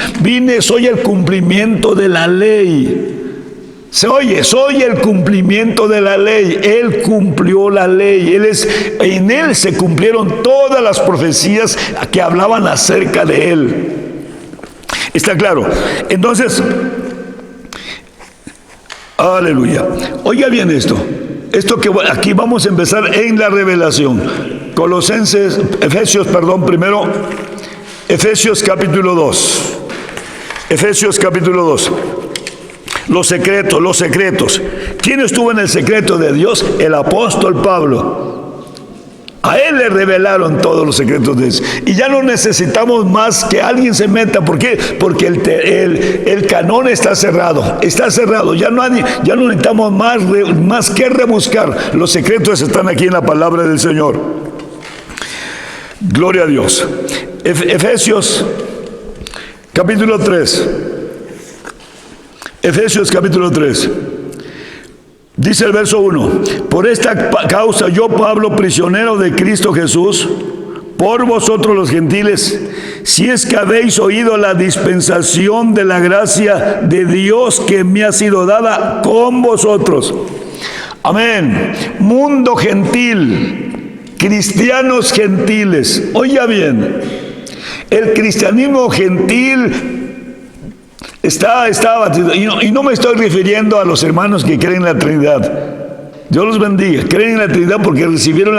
Soy el cumplimiento de la ley. Soy el cumplimiento de la ley. Él cumplió la ley. En Él se cumplieron todas las profecías que hablaban acerca de Él. ¿Está claro? Entonces, aleluya. Oiga bien esto. Esto que aquí vamos a empezar en la revelación. Efesios capítulo 2. Efesios capítulo 2. Los secretos. ¿Quién estuvo en el secreto de Dios? El apóstol Pablo. A él le revelaron todos los secretos de Dios. Y ya no necesitamos más que alguien se meta. ¿Por qué? Porque el canón está cerrado. Está cerrado. Ya no necesitamos más que rebuscar. Los secretos están aquí en la palabra del Señor. Gloria a Dios. Efesios capítulo 3. Efesios capítulo 3. Dice el verso 1, por esta causa yo, Pablo, prisionero de Cristo Jesús, por vosotros los gentiles, si es que habéis oído la dispensación de la gracia de Dios que me ha sido dada con vosotros. Amén. Mundo gentil, cristianos gentiles. Oiga bien, el cristianismo gentil está batido, y no me estoy refiriendo a los hermanos que creen en la Trinidad. Dios los bendiga, creen en la Trinidad porque recibieron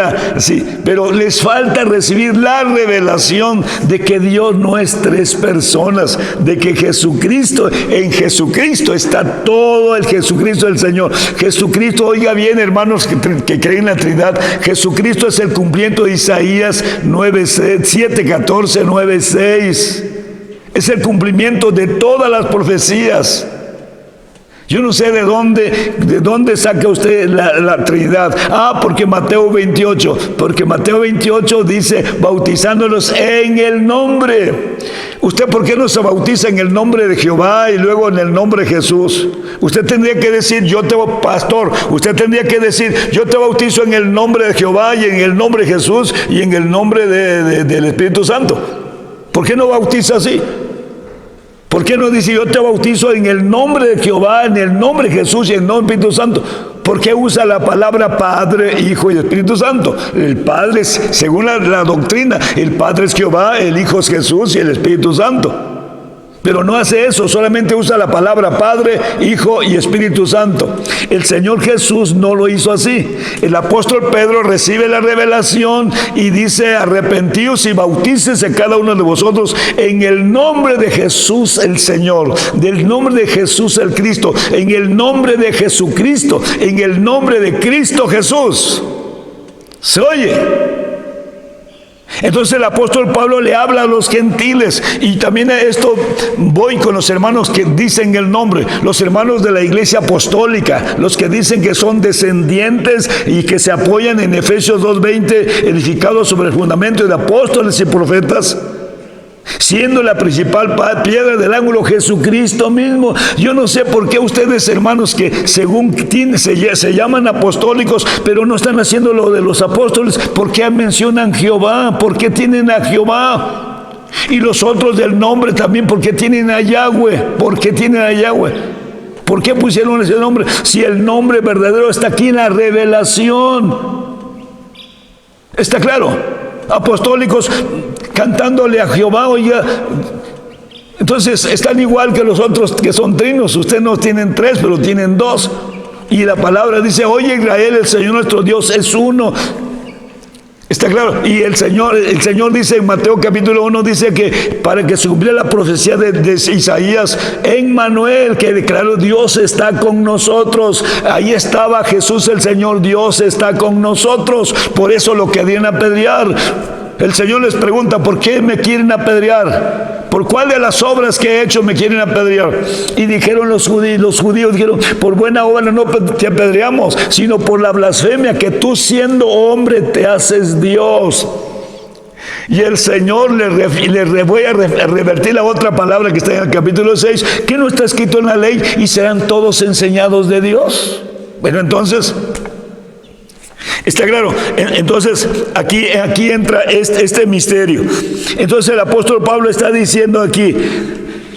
pero les falta recibir la revelación de que Dios no es tres personas, de que en Jesucristo está todo el Jesucristo del Señor. Jesucristo, oiga bien, hermanos que creen en la Trinidad, Jesucristo es el cumplimiento de Isaías 7:14, 9:6. Es el cumplimiento de todas las profecías. Yo no sé de dónde saca usted la Trinidad. Porque Mateo 28. Porque Mateo 28 dice, bautizándolos en el nombre. ¿Usted por qué no se bautiza en el nombre de Jehová y luego en el nombre de Jesús? Usted tendría que decir, usted tendría que decir, yo te bautizo en el nombre de Jehová y en el nombre de Jesús y en el nombre del Espíritu Santo. ¿Por qué no bautiza así? ¿Por qué no dice yo te bautizo en el nombre de Jehová, en el nombre de Jesús y en el nombre del Espíritu Santo? ¿Por qué usa la palabra Padre, Hijo y Espíritu Santo? El Padre, según la doctrina, el Padre es Jehová, el Hijo es Jesús y el Espíritu Santo. Pero no hace eso, solamente usa la palabra Padre, Hijo y Espíritu Santo. El Señor Jesús no lo hizo así. El apóstol Pedro recibe la revelación y dice, arrepentíos y bautícese cada uno de vosotros en el nombre de Jesús el Señor, del nombre de Jesús el Cristo, en el nombre de Jesucristo, en el nombre de Cristo Jesús. ¿Se oye? Entonces el apóstol Pablo le habla a los gentiles, y también a esto voy con los hermanos que dicen el nombre, los hermanos de la iglesia apostólica, los que dicen que son descendientes y que se apoyan en Efesios 2:20, edificados sobre el fundamento de apóstoles y profetas. siendo la principal piedra del ángulo Jesucristo mismo. Yo no sé por qué ustedes, hermanos, que según se llaman apostólicos, pero no están haciendo lo de los apóstoles, ¿por qué mencionan Jehová? ¿Por qué tienen a Jehová? Y los otros del nombre también, ¿por qué tienen a Yahweh? ¿Por qué tienen a Yahweh? ¿Por qué pusieron ese nombre? Si el nombre verdadero está aquí en la revelación. ¿Está claro? Apostólicos cantándole a Jehová, oiga. Entonces están igual que los otros que son trinos. Ustedes no tienen tres, pero tienen dos. Y la palabra dice: oye Israel, el Señor nuestro Dios es uno. Está claro. Y el Señor dice en Mateo capítulo 1, dice que para que se cumpliera la profecía de Isaías, en Manuel, que declaró: Dios está con nosotros. Ahí estaba Jesús el Señor, Dios está con nosotros. Por eso lo querían apedrear. El Señor les pregunta: ¿por qué me quieren apedrear? ¿Por cuál de las obras que he hecho me quieren apedrear? Y dijeron los judíos dijeron: por buena obra no te apedreamos, sino por la blasfemia, que tú siendo hombre te haces Dios. Y el Señor le voy a revertir la otra palabra que está en el capítulo 6, que no está escrito en la ley, y serán todos enseñados de Dios. Bueno, entonces, está claro. Entonces aquí entra este misterio. Entonces el apóstol Pablo está diciendo aquí: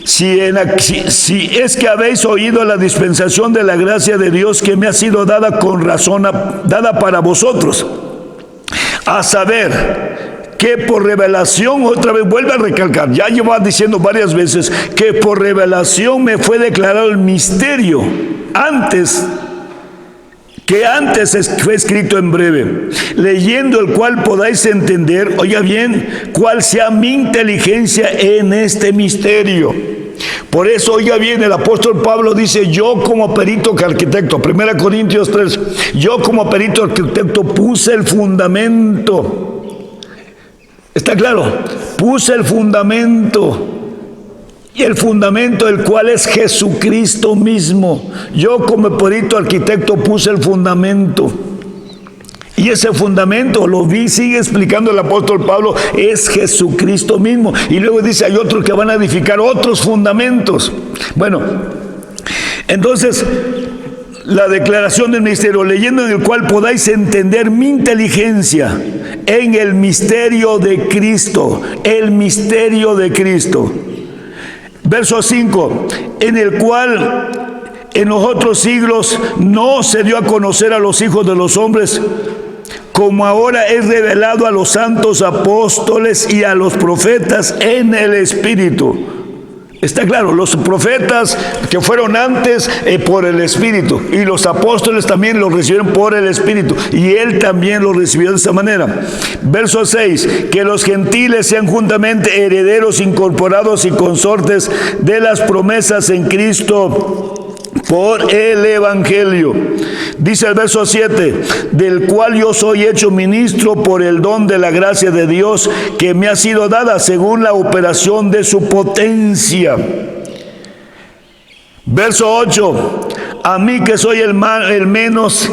si es que habéis oído la dispensación de la gracia de Dios que me ha sido dada con razón, dada para vosotros, a saber que por revelación, otra vez vuelve a recalcar, ya llevaba diciendo varias veces, que por revelación me fue declarado el misterio que antes fue escrito en breve, leyendo el cual podáis entender, oiga bien, cuál sea mi inteligencia en este misterio. Por eso, oiga bien, el apóstol Pablo dice: yo como perito arquitecto, 1 Corintios 3, yo como perito arquitecto puse el fundamento. ¿Está claro? Puse el fundamento. Y el fundamento, el cual es Jesucristo mismo. Yo como perito arquitecto puse el fundamento. Y ese fundamento, sigue explicando el apóstol Pablo, es Jesucristo mismo. Y luego dice: hay otros que van a edificar otros fundamentos. Bueno, entonces, la declaración del misterio, leyendo en el cual podáis entender mi inteligencia en el misterio de Cristo. El misterio de Cristo. Verso 5, en el cual en los otros siglos no se dio a conocer a los hijos de los hombres, como ahora es revelado a los santos apóstoles y a los profetas en el Espíritu. Está claro, los profetas que fueron antes por el Espíritu, y los apóstoles también los recibieron por el Espíritu, y él también los recibió de esta manera. Verso 6, que los gentiles sean juntamente herederos incorporados y consortes de las promesas en Cristo por el Evangelio. Dice el verso 7, del cual yo soy hecho ministro por el don de la gracia de Dios que me ha sido dada según la operación de su potencia. Verso 8, a mí que soy el menos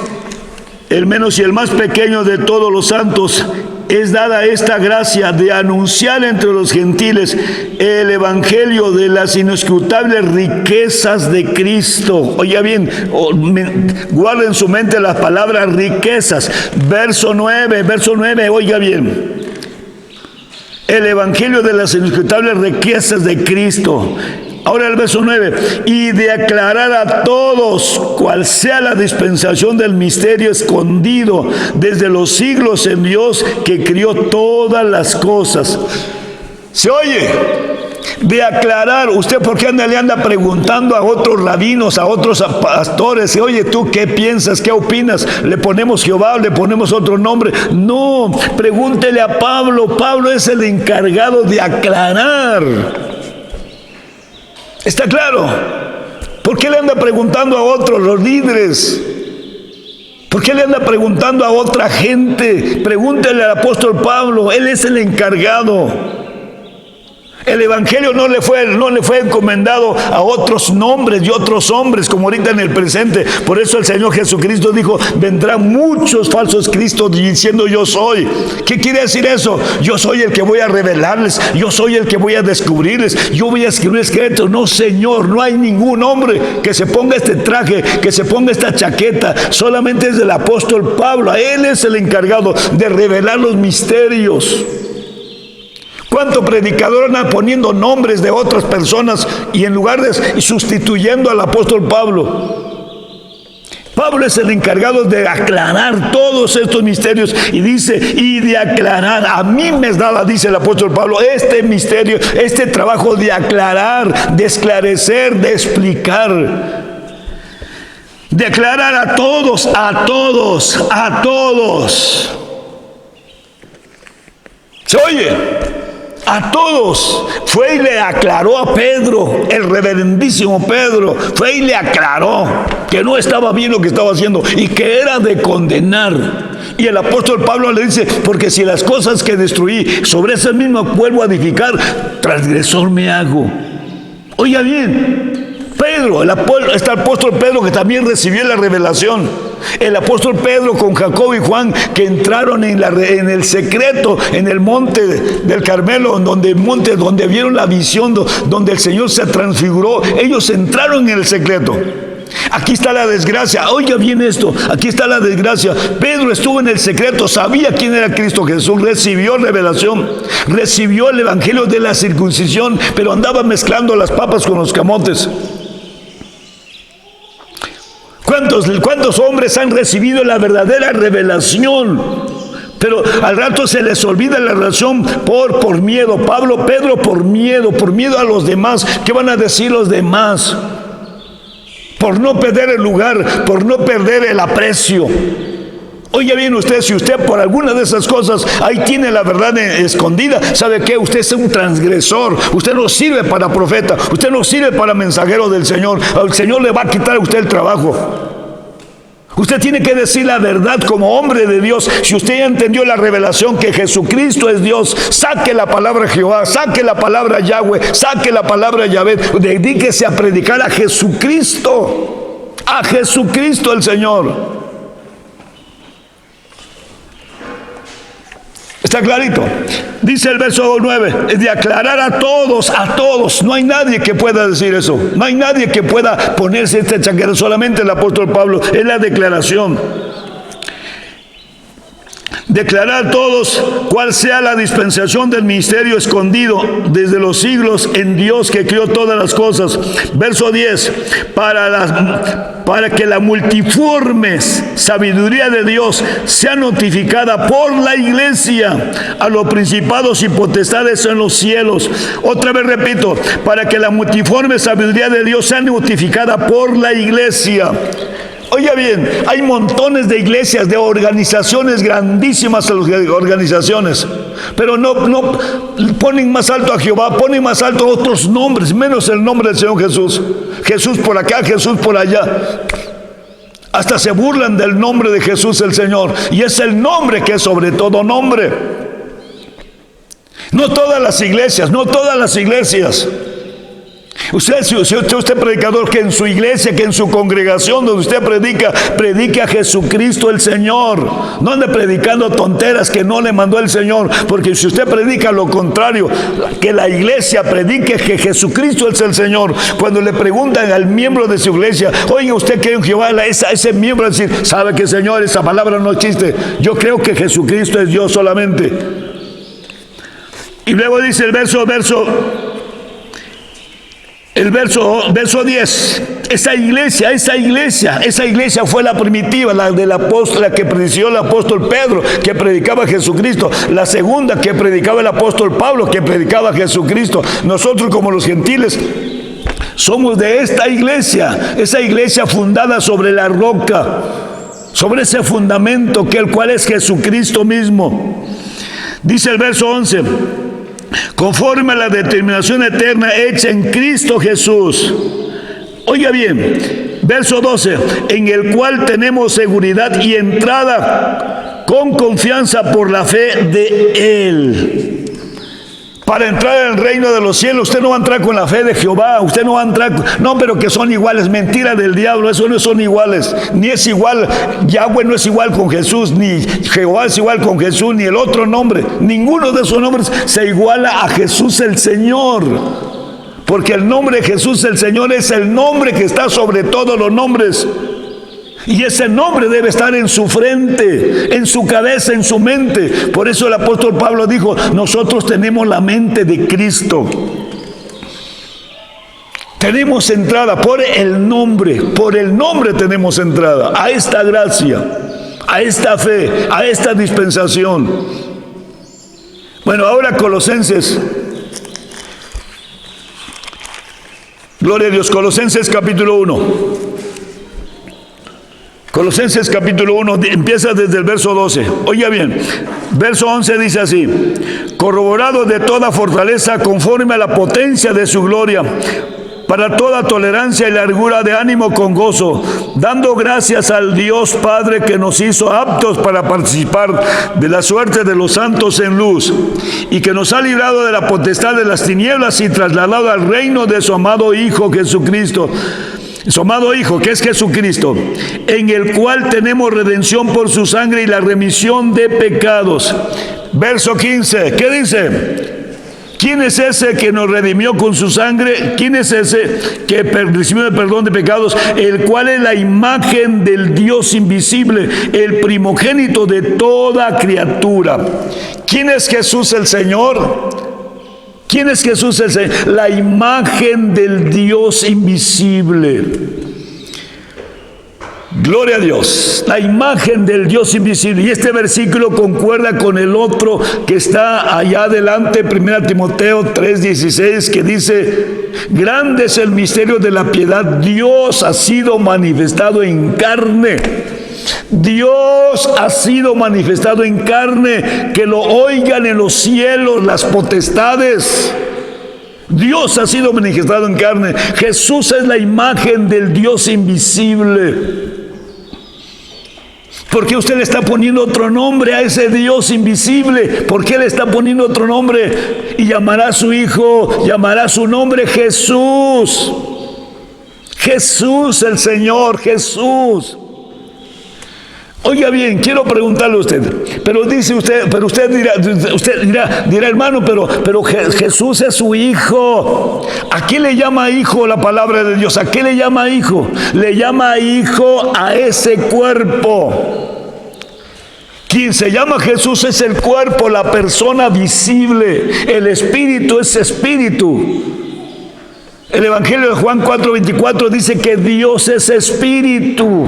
y el más pequeño de todos los santos, es dada esta gracia de anunciar entre los gentiles el evangelio de las inescrutables riquezas de Cristo. Oiga bien, guarden en su mente las palabras riquezas. Verso 9, oiga bien. El evangelio de las inescrutables riquezas de Cristo. Ahora el verso 9, y de aclarar a todos cuál sea la dispensación del misterio escondido desde los siglos en Dios que crió todas las cosas. ¿Se oye? De aclarar. ¿Usted por qué le anda preguntando a otros rabinos, a otros pastores? Oye, ¿tú qué piensas? ¿Qué opinas? ¿Le ponemos Jehová? ¿Le ponemos otro nombre? No, pregúntele a Pablo. Pablo es el encargado de aclarar. ¿Está claro? ¿Por qué le anda preguntando a otros, los líderes? ¿Por qué le anda preguntando a otra gente? Pregúntele al apóstol Pablo, él es el encargado. El evangelio no le fue encomendado a otros nombres y otros hombres como ahorita en el presente. Por eso el Señor Jesucristo dijo, vendrán muchos falsos cristos diciendo yo soy. ¿Qué quiere decir eso? Yo soy el que voy a revelarles, yo soy el que voy a descubrirles, yo voy a escribir escritos. No, Señor, no hay ningún hombre que se ponga este traje, que se ponga esta chaqueta. Solamente es del apóstol Pablo. A él es el encargado de revelar los misterios. ¿Cuánto predicador anda poniendo nombres de otras personas y en lugar de sustituyendo al apóstol Pablo? Pablo es el encargado de aclarar todos estos misterios y dice, y de aclarar, a mí me es dada, dice el apóstol Pablo, este misterio, este trabajo de aclarar, de esclarecer, de explicar, de aclarar a todos, a todos, a todos. ¿Se oye? A todos. Fue y le aclaró a Pedro, el reverendísimo Pedro, fue y le aclaró que no estaba bien lo que estaba haciendo y que era de condenar. Y el apóstol Pablo le dice, porque si las cosas que destruí sobre esas mismas vuelvo a edificar, transgresor me hago. Oiga bien, Pedro, está el apóstol Pedro que también recibió la revelación. El apóstol Pedro con Jacobo y Juan que entraron en el secreto, en el monte del Carmelo, donde vieron la visión, donde el Señor se transfiguró. Ellos entraron en el secreto. Aquí está la desgracia. Oiga bien esto, aquí está la desgracia. Pedro estuvo en el secreto, sabía quién era Cristo Jesús, recibió revelación, recibió el evangelio de la circuncisión, pero andaba mezclando las papas con los camotes. ¿Cuántos hombres han recibido la verdadera revelación? Pero al rato se les olvida la relación por miedo. Pedro por miedo a los demás. ¿Qué van a decir los demás? Por no perder el lugar, por no perder el aprecio. Oye bien usted, si usted por alguna de esas cosas ahí tiene la verdad escondida, ¿sabe qué? Usted es un transgresor, usted no sirve para profeta, usted no sirve para mensajero del Señor. El Señor le va a quitar a usted el trabajo. Usted tiene que decir la verdad como hombre de Dios. Si usted ya entendió la revelación que Jesucristo es Dios, saque la palabra Jehová, saque la palabra Yahweh, saque la palabra Yahvé, dedíquese a predicar a Jesucristo el Señor. ¿Está clarito? Dice el verso 9, de aclarar a todos, no hay nadie que pueda decir eso, no hay nadie que pueda ponerse este chaqueta, solamente el apóstol Pablo, es la declaración. Declarar a todos cuál sea la dispensación del misterio escondido desde los siglos en Dios que creó todas las cosas. Verso 10, para que la multiforme sabiduría de Dios sea notificada por la iglesia a los principados y potestades en los cielos. Otra vez repito, para que la multiforme sabiduría de Dios sea notificada por la iglesia. Oiga bien, hay montones de iglesias, de organizaciones, grandísimas organizaciones, pero no ponen más alto a Jehová, ponen más alto otros nombres, menos el nombre del Señor Jesús. Jesús por acá, Jesús por allá. Hasta se burlan del nombre de Jesús el Señor, y es el nombre que es sobre todo nombre. No todas las iglesias. Usted predicador, que en su iglesia, que en su congregación donde usted predique a Jesucristo el Señor. No ande predicando tonteras que no le mandó el Señor, porque si usted predica lo contrario, que la iglesia predique que Jesucristo es el Señor. Cuando le preguntan al miembro de su iglesia, oiga, ¿usted cree en Jehová? Ese miembro va a decir, ¿sabe qué, Señor? Esa palabra no existe. Yo creo que Jesucristo es Dios solamente. Y luego dice el verso 10, esa iglesia fue la primitiva, la del apóstol, la que predició el apóstol Pedro, que predicaba a Jesucristo. La segunda que predicaba el apóstol Pablo, que predicaba a Jesucristo. Nosotros como los gentiles somos de esta iglesia, esa iglesia fundada sobre la roca, sobre ese fundamento que el cual es Jesucristo mismo. Dice el verso 11, conforme a la determinación eterna hecha en Cristo Jesús. Oiga bien, verso 12, en el cual tenemos seguridad y entrada con confianza por la fe de Él. Para entrar en el reino de los cielos, usted no va a entrar con la fe de Jehová, usted no va a entrar, no, pero que son iguales, mentira del diablo, eso no son iguales, ni es igual, Yahweh no es igual con Jesús, ni Jehová es igual con Jesús, ni el otro nombre, ninguno de esos nombres se iguala a Jesús el Señor, porque el nombre de Jesús el Señor es el nombre que está sobre todos los nombres. Y ese nombre debe estar en su frente, en su cabeza, en su mente. Por eso el apóstol Pablo dijo, nosotros tenemos la mente de Cristo. Tenemos entrada por el nombre tenemos entrada a esta gracia, a esta fe, a esta dispensación. Bueno, ahora Colosenses. Gloria a Dios, Colosenses capítulo 1. Colosenses capítulo 1, empieza desde el verso 12. Oiga bien, verso 11 dice así: corroborado de toda fortaleza conforme a la potencia de su gloria, para toda tolerancia y largura de ánimo con gozo, dando gracias al Dios Padre que nos hizo aptos para participar de la suerte de los santos en luz, y que nos ha librado de la potestad de las tinieblas y trasladado al reino de su amado Hijo Jesucristo. Su amado Hijo, que es Jesucristo, en el cual tenemos redención por su sangre y la remisión de pecados. Verso 15, ¿qué dice? ¿Quién es ese que nos redimió con su sangre? ¿Quién es ese que recibió el perdón de pecados? El cual es la imagen del Dios invisible, el primogénito de toda criatura. ¿Quién es Jesús el Señor? ¿Quién es Jesús el Señor? La imagen del Dios invisible. Gloria a Dios, la imagen del Dios invisible. Y este versículo concuerda con el otro que está allá adelante, 1 Timoteo 3:16, que dice: grande es el misterio de la piedad, Dios ha sido manifestado en carne. Dios ha sido manifestado en carne, que lo oigan en los cielos las potestades. Dios ha sido manifestado en carne. Jesús es la imagen del Dios invisible. ¿Por qué usted le está poniendo otro nombre a ese Dios invisible? ¿Por qué le está poniendo otro nombre? Y llamará a su hijo, llamará su nombre Jesús. Jesús el Señor, Jesús. Oiga bien, quiero preguntarle a usted, pero dice usted, pero usted dirá, hermano, pero Jesús es su hijo. ¿A qué le llama hijo la palabra de Dios? ¿A qué le llama hijo? Le llama hijo a ese cuerpo. Quien se llama Jesús es el cuerpo, la persona visible. El espíritu es espíritu. El Evangelio de Juan 4:24 dice que Dios es espíritu.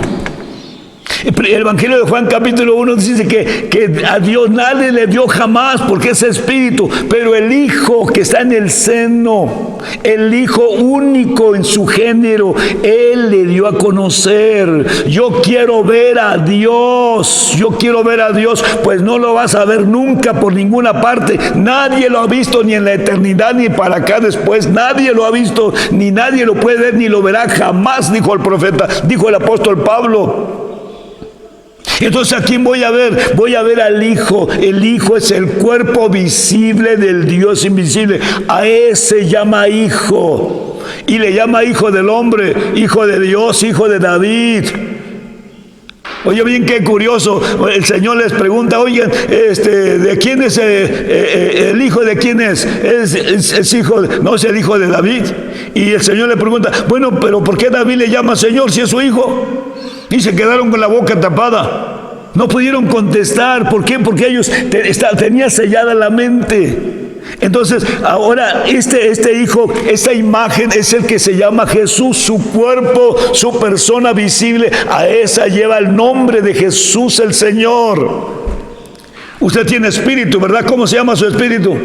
El Evangelio de Juan capítulo 1 dice que a Dios nadie le dio jamás, porque es espíritu, pero el Hijo que está en el seno, el Hijo único en su género, Él le dio a conocer. Yo quiero ver a Dios, pues no lo vas a ver nunca por ninguna parte. Nadie lo ha visto, ni en la eternidad, ni para acá después. Nadie lo ha visto, ni nadie lo puede ver, ni lo verá jamás, dijo el profeta, dijo el apóstol Pablo. Entonces, ¿a quién voy a ver? Voy a ver al Hijo. El Hijo es el cuerpo visible del Dios invisible. A ese llama Hijo. Y le llama Hijo del hombre, Hijo de Dios, Hijo de David. Oye bien, qué curioso. El Señor les pregunta: oigan, ¿de quién es el hijo? ¿De quién es? Es hijo, no es el hijo de David. Y el Señor le pregunta: bueno, pero ¿por qué David le llama Señor si es su hijo? Y se quedaron con la boca tapada. No pudieron contestar. ¿Por qué? Porque ellos tenían sellada la mente. Entonces, ahora este hijo, esta imagen es el que se llama Jesús, su cuerpo, su persona visible. A esa lleva el nombre de Jesús el Señor. Usted tiene espíritu, ¿verdad? ¿Cómo se llama su espíritu?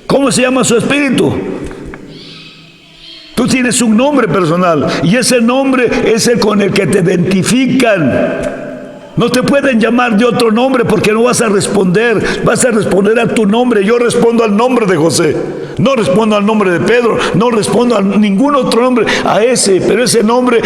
¿Cómo se llama su espíritu? Tú tienes un nombre personal y ese nombre es el con el que te identifican. No te pueden llamar de otro nombre porque no vas a responder. Vas a responder a tu nombre. Yo respondo al nombre de José. No respondo al nombre de Pedro, no respondo a ningún otro nombre, a ese, pero ese nombre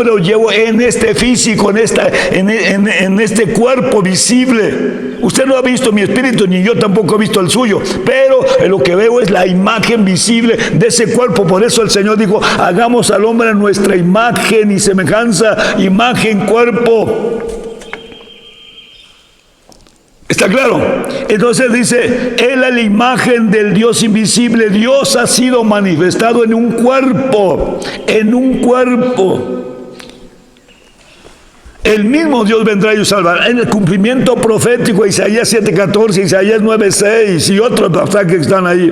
lo llevo en este físico, en este cuerpo visible. Usted no ha visto mi espíritu, ni yo tampoco he visto el suyo, pero lo que veo es la imagen visible de ese cuerpo. Por eso el Señor dijo, hagamos al hombre a nuestra imagen y semejanza, imagen, cuerpo. ¿Está claro? Entonces dice, Él es la imagen del Dios invisible. Dios ha sido manifestado en un cuerpo, El mismo Dios vendrá y os salvará. En el cumplimiento profético, Isaías 7:14, Isaías 9:6 y otros pasajes que están ahí.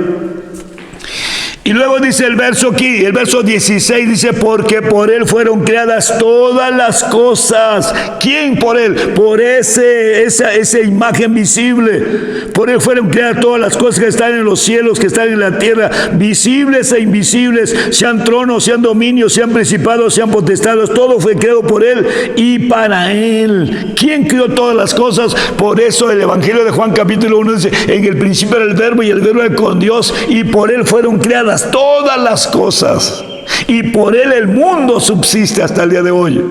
Y luego dice el verso aquí, el verso 16 dice, porque por Él fueron creadas todas las cosas. ¿Quién por Él? Por esa imagen visible. Por Él fueron creadas todas las cosas que están en los cielos, que están en la tierra, visibles e invisibles, sean tronos, sean dominios, sean principados, sean potestades. Todo fue creado por Él y para Él. ¿Quién creó todas las cosas? Por eso el Evangelio de Juan capítulo 1 dice, en el principio era el Verbo y el Verbo era con Dios y por Él fueron creadas todas las cosas y por Él el mundo subsiste hasta el día de hoy.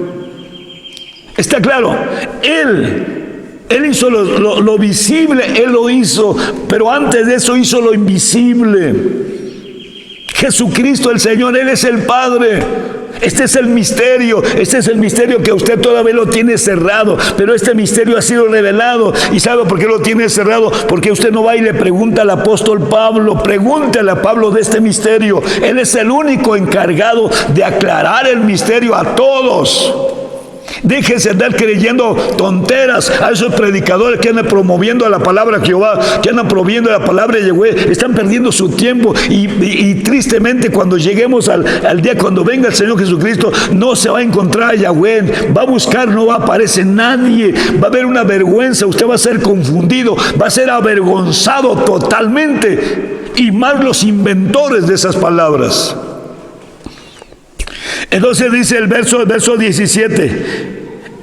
¿Está claro? Él hizo lo visible, Él lo hizo, pero antes de eso hizo lo invisible. Jesucristo el Señor, Él es el Padre. Este es el misterio que usted todavía lo tiene cerrado, pero este misterio ha sido revelado. ¿Y sabe por qué lo tiene cerrado? Porque usted no va y le pregunta al apóstol Pablo, pregúntale a Pablo de este misterio. Él es el único encargado de aclarar el misterio a todos. Déjense andar creyendo tonteras a esos predicadores que andan promoviendo la palabra de Jehová, que andan promoviendo la palabra de Yahweh. Están perdiendo su tiempo y tristemente cuando lleguemos al día cuando venga el Señor Jesucristo, no se va a encontrar a Yahweh, va a buscar, no va a aparecer nadie, va a haber una vergüenza, usted va a ser confundido, va a ser avergonzado totalmente, y más los inventores de esas palabras. Entonces dice el verso 17,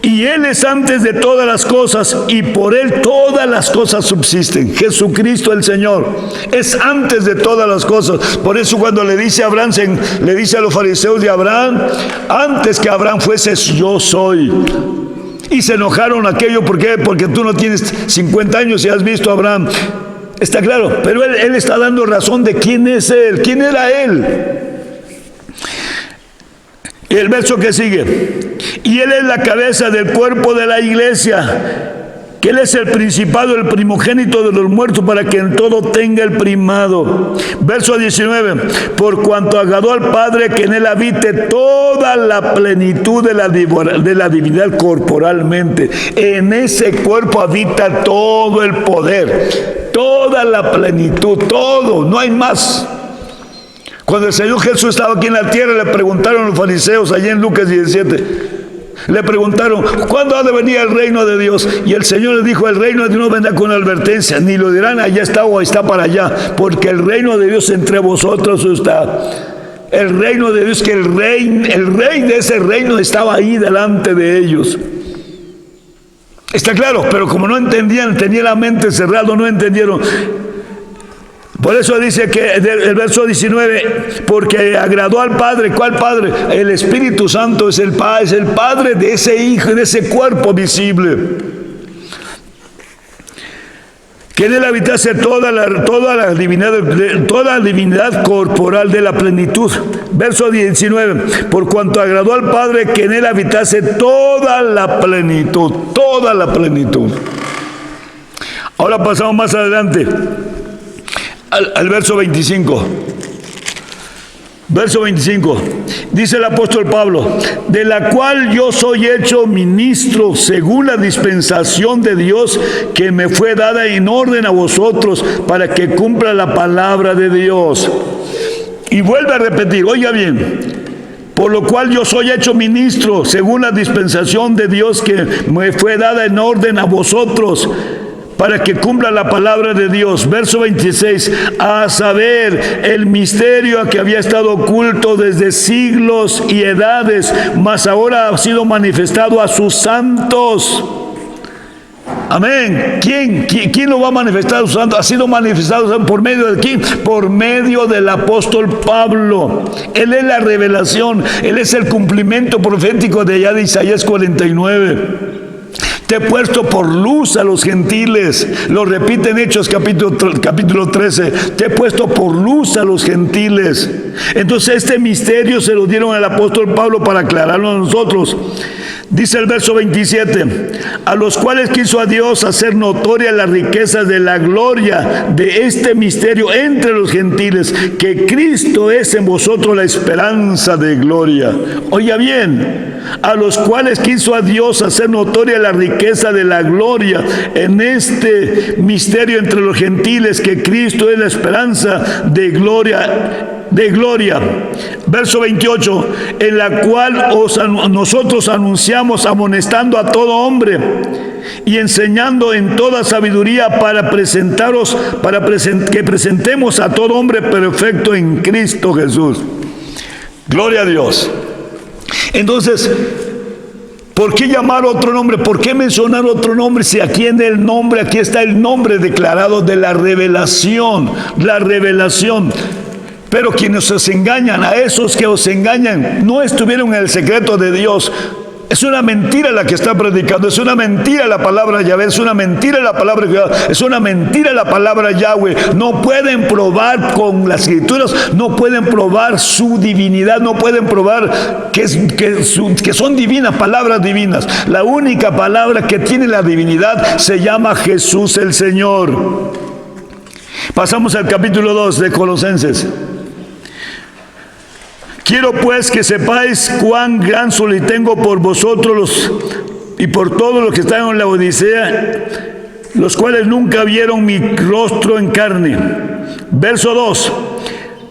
y Él es antes de todas las cosas y por Él todas las cosas subsisten. Jesucristo el Señor es antes de todas las cosas. Por eso cuando le dice a Abraham, le dice a los fariseos de Abraham, antes que Abraham fuese yo soy. Y se enojaron aquello, ¿por qué? Porque tú no tienes 50 años y has visto a Abraham. Está claro, pero él está dando razón de quién es Él, quién era Él. Y el verso que sigue, y Él es la cabeza del cuerpo de la iglesia, que Él es el principado, el primogénito de los muertos, para que en todo tenga el primado. Verso 19, por cuanto agradó al Padre que en Él habite toda la plenitud de la divinidad corporalmente. En ese cuerpo habita todo el poder, toda la plenitud, todo, no hay más. Cuando el Señor Jesús estaba aquí en la tierra, le preguntaron a los fariseos, allá en Lucas 17, le preguntaron, ¿cuándo ha de venir el reino de Dios? Y el Señor les dijo, el reino de Dios no vendrá con advertencia, ni lo dirán, allá está o está para allá, porque el reino de Dios entre vosotros está. El reino de Dios, que el rey de ese reino estaba ahí delante de ellos. Está claro, pero como no entendían, tenían la mente cerrada, no entendieron. Por eso dice que el verso 19, porque agradó al Padre. ¿Cuál Padre? El Espíritu Santo es el Padre de ese Hijo, de ese cuerpo visible. Que en Él habitase toda la divinidad corporal de la plenitud. Verso 19, por cuanto agradó al Padre que en Él habitase toda la plenitud, toda la plenitud. Ahora pasamos más adelante. Al verso 25. Verso 25. Dice el apóstol Pablo, de la cual yo soy hecho ministro según la dispensación de Dios que me fue dada en orden a vosotros para que cumpla la palabra de Dios. Y vuelve a repetir, oiga bien, por lo cual yo soy hecho ministro según la dispensación de Dios que me fue dada en orden a vosotros para que cumpla la palabra de Dios. Verso 26, a saber, el misterio que había estado oculto desde siglos y edades, mas ahora ha sido manifestado a sus santos. Amén. ¿Quién lo va a manifestar usando? Ha sido manifestado por medio de quién? Por medio del apóstol Pablo. Él es la revelación, él es el cumplimiento profético de allá de Isaías 49. Te he puesto por luz a los gentiles. Lo repite en Hechos capítulo 13. Te he puesto por luz a los gentiles. Entonces este misterio se lo dieron al apóstol Pablo para aclararlo a nosotros. Dice el verso 27, a los cuales quiso a Dios hacer notoria las riquezas de la gloria de este misterio entre los gentiles, que Cristo es en vosotros la esperanza de gloria. Oiga bien, a los cuales quiso a Dios hacer notoria la riqueza de la gloria en este misterio entre los gentiles, que Cristo es la esperanza de gloria. Verso 28, en la cual nosotros anunciamos, amonestando a todo hombre y enseñando en toda sabiduría para que presentemos a todo hombre perfecto en Cristo Jesús. Gloria a Dios. Entonces, ¿por qué llamar otro nombre? ¿Por qué mencionar otro nombre? Si aquí en el nombre, aquí está el nombre declarado de la revelación. La revelación. Pero quienes os engañan, a esos que os engañan, no estuvieron en el secreto de Dios. Es una mentira la que está predicando, es una mentira la palabra Yahvé, es una mentira la palabra Jehová, es una mentira la palabra Yahweh. No pueden probar con las escrituras, no pueden probar su divinidad, no pueden probar que son divinas, palabras divinas. La única palabra que tiene la divinidad se llama Jesús el Señor. Pasamos al capítulo 2 de Colosenses. Quiero pues que sepáis cuán gran solicitud tengo por vosotros y por todos los que están en la Odisea, los cuales nunca vieron mi rostro en carne. Verso 2.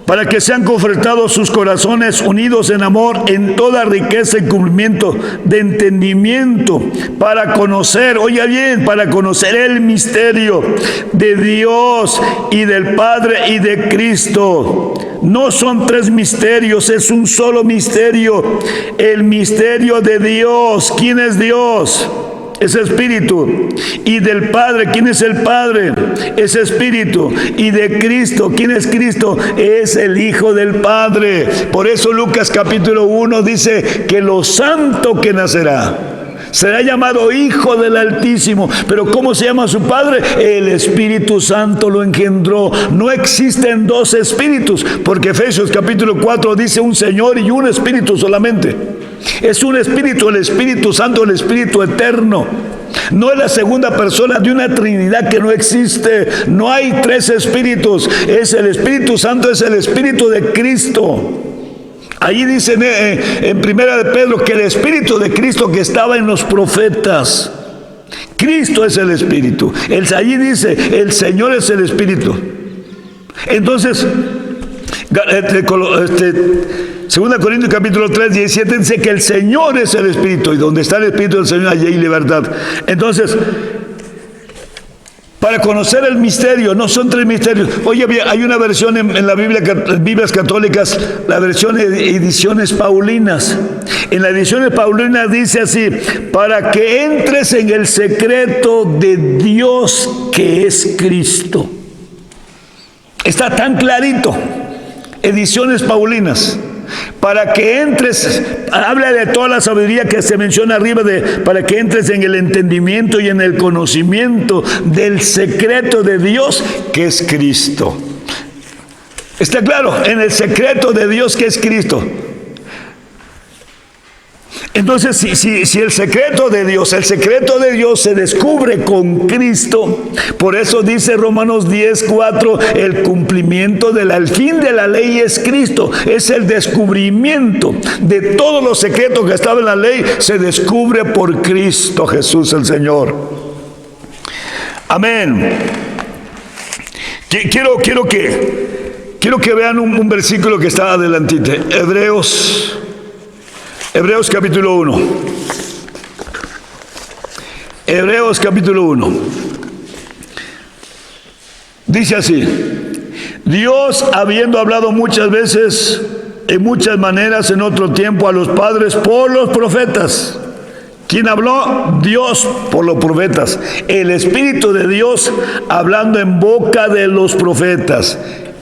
Para que sean confortados sus corazones unidos en amor, en toda riqueza y cumplimiento de entendimiento, para conocer, oiga bien, para conocer el misterio de Dios y del Padre y de Cristo. No son tres misterios, es un solo misterio. El misterio de Dios. ¿Quién es Dios? Es Espíritu. Y del Padre. ¿Quién es el Padre? Es Espíritu. Y de Cristo. ¿Quién es Cristo? Es el Hijo del Padre. Por eso Lucas capítulo 1 dice que lo santo que nacerá será llamado Hijo del Altísimo. Pero ¿cómo se llama su Padre? El Espíritu Santo lo engendró. No existen dos espíritus, porque Efesios capítulo 4 dice un Señor y un Espíritu solamente. Es un Espíritu, el Espíritu Santo, el Espíritu eterno. No es la segunda persona de una Trinidad que no existe. No hay tres espíritus. Es el Espíritu Santo, es el Espíritu de Cristo. Allí dice en Primera de Pedro que el Espíritu de Cristo que estaba en los profetas. Cristo es el Espíritu. Allí dice, el Señor es el Espíritu. Entonces, 2 Corintios capítulo 3, 17 dice que el Señor es el Espíritu. Y donde está el Espíritu del Señor, allí hay libertad. Entonces, para conocer el misterio, no son tres misterios. Oye, hay una versión en la Biblia, Biblias católicas, la versión de ediciones paulinas. En las ediciones paulinas dice así: para que entres en el secreto de Dios que es Cristo. Está tan clarito. Ediciones paulinas. Para que entres, habla de toda la sabiduría que se menciona arriba, para que entres en el entendimiento y en el conocimiento del secreto de Dios que es Cristo. ¿Está claro? En el secreto de Dios que es Cristo. Entonces, si el secreto de Dios se descubre con Cristo, por eso dice Romanos 10:4, el cumplimiento el fin de la ley es Cristo, es el descubrimiento de todos los secretos que estaban en la ley, se descubre por Cristo Jesús el Señor. Amén. Quiero que vean un versículo que está adelantito, Hebreos capítulo 1. Hebreos capítulo 1. Dice así: Dios, habiendo hablado muchas veces, en muchas maneras, en otro tiempo, a los padres por los profetas. ¿Quién habló? Dios por los profetas. El Espíritu de Dios hablando en boca de los profetas.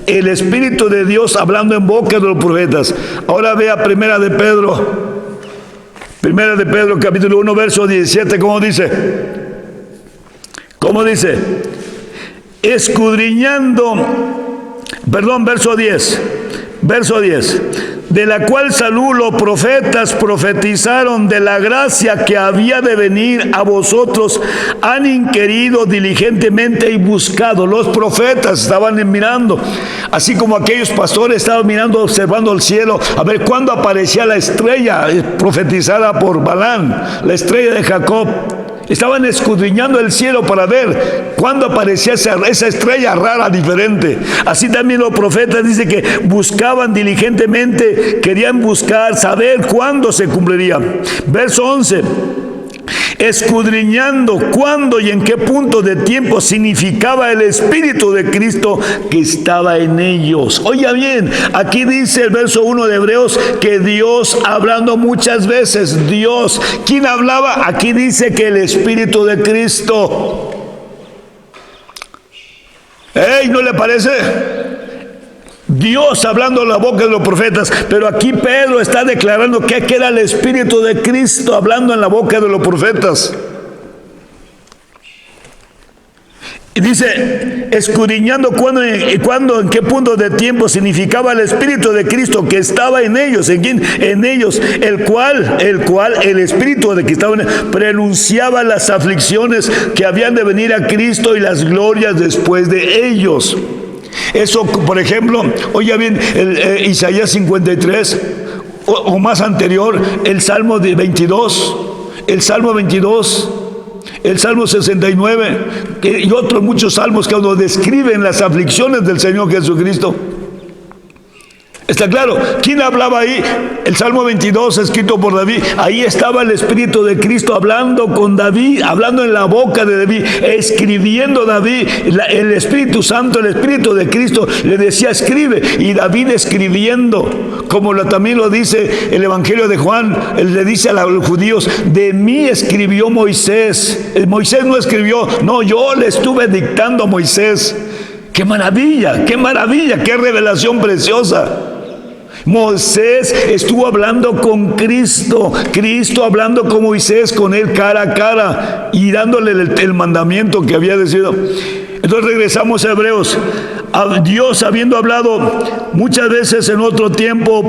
El Espíritu de Dios hablando en boca de los profetas. Ahora vea Primera de Pedro. Primera de Pedro, capítulo 1, verso 17, ¿cómo dice? ¿Cómo dice? Verso 10. Verso 10. De la cual salud los profetas profetizaron de la gracia que había de venir a vosotros, han inquirido diligentemente y buscado. Los profetas estaban mirando, así como aquellos pastores estaban mirando, observando el cielo, a ver cuándo aparecía la estrella profetizada por Balaam, la estrella de Jacob. Estaban escudriñando el cielo para ver cuándo aparecía esa estrella rara, diferente. Así también los profetas dice que buscaban diligentemente, querían buscar, saber cuándo se cumpliría. Verso 11. Escudriñando cuándo y en qué punto de tiempo significaba el Espíritu de Cristo que estaba en ellos. Oiga bien, aquí dice el verso 1 de Hebreos que Dios hablando muchas veces. Dios, ¿quién hablaba? Aquí dice que el Espíritu de Cristo. ¿Ey, no le parece? Dios hablando en la boca de los profetas, pero aquí Pedro está declarando que era el Espíritu de Cristo hablando en la boca de los profetas. Y dice, escudriñando cuándo, en qué punto de tiempo significaba el Espíritu de Cristo que estaba en ellos. ¿En quién? En ellos, el cual el Espíritu de que estaba en ellos pronunciaba las aflicciones que habían de venir a Cristo y las glorias después de ellos. Eso, por ejemplo, oiga bien, Isaías 53, o más anterior, el Salmo 22, el Salmo 22, el Salmo 69, y otros muchos salmos que nos describen las aflicciones del Señor Jesucristo. ¿Está claro? ¿Quién hablaba ahí? El Salmo 22, escrito por David. Ahí estaba el Espíritu de Cristo hablando con David, hablando en la boca de David, escribiendo David. El Espíritu Santo, el Espíritu de Cristo le decía, escribe. Y David escribiendo, como también lo dice el Evangelio de Juan, él le dice a los judíos, de mí escribió Moisés. Moisés no escribió, no, yo le estuve dictando a Moisés. ¡Qué maravilla! ¡Qué maravilla! ¡Qué revelación preciosa! Moisés estuvo hablando con Cristo, Cristo hablando con Moisés, con él cara a cara y dándole el mandamiento que había decidido. Entonces regresamos a Hebreos. A Dios habiendo hablado muchas veces en otro tiempo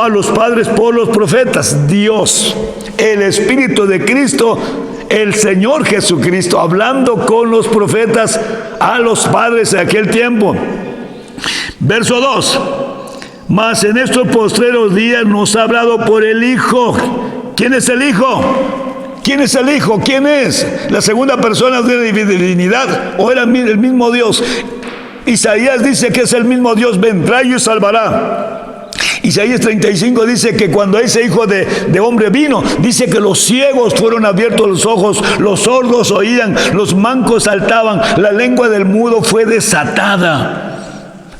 a los padres por los profetas. Dios, el Espíritu de Cristo, el Señor Jesucristo, hablando con los profetas a los padres de aquel tiempo. Verso 2. Mas en estos postreros días nos ha hablado por el Hijo. ¿Quién es el Hijo? ¿Quién es el Hijo? ¿Quién es? ¿La segunda persona de la divinidad o era el mismo Dios? Isaías dice que es el mismo Dios, vendrá y salvará. Isaías 35 dice que cuando ese Hijo de hombre vino, dice que los ciegos fueron abiertos los ojos, los sordos oían, los mancos saltaban, la lengua del mudo fue desatada.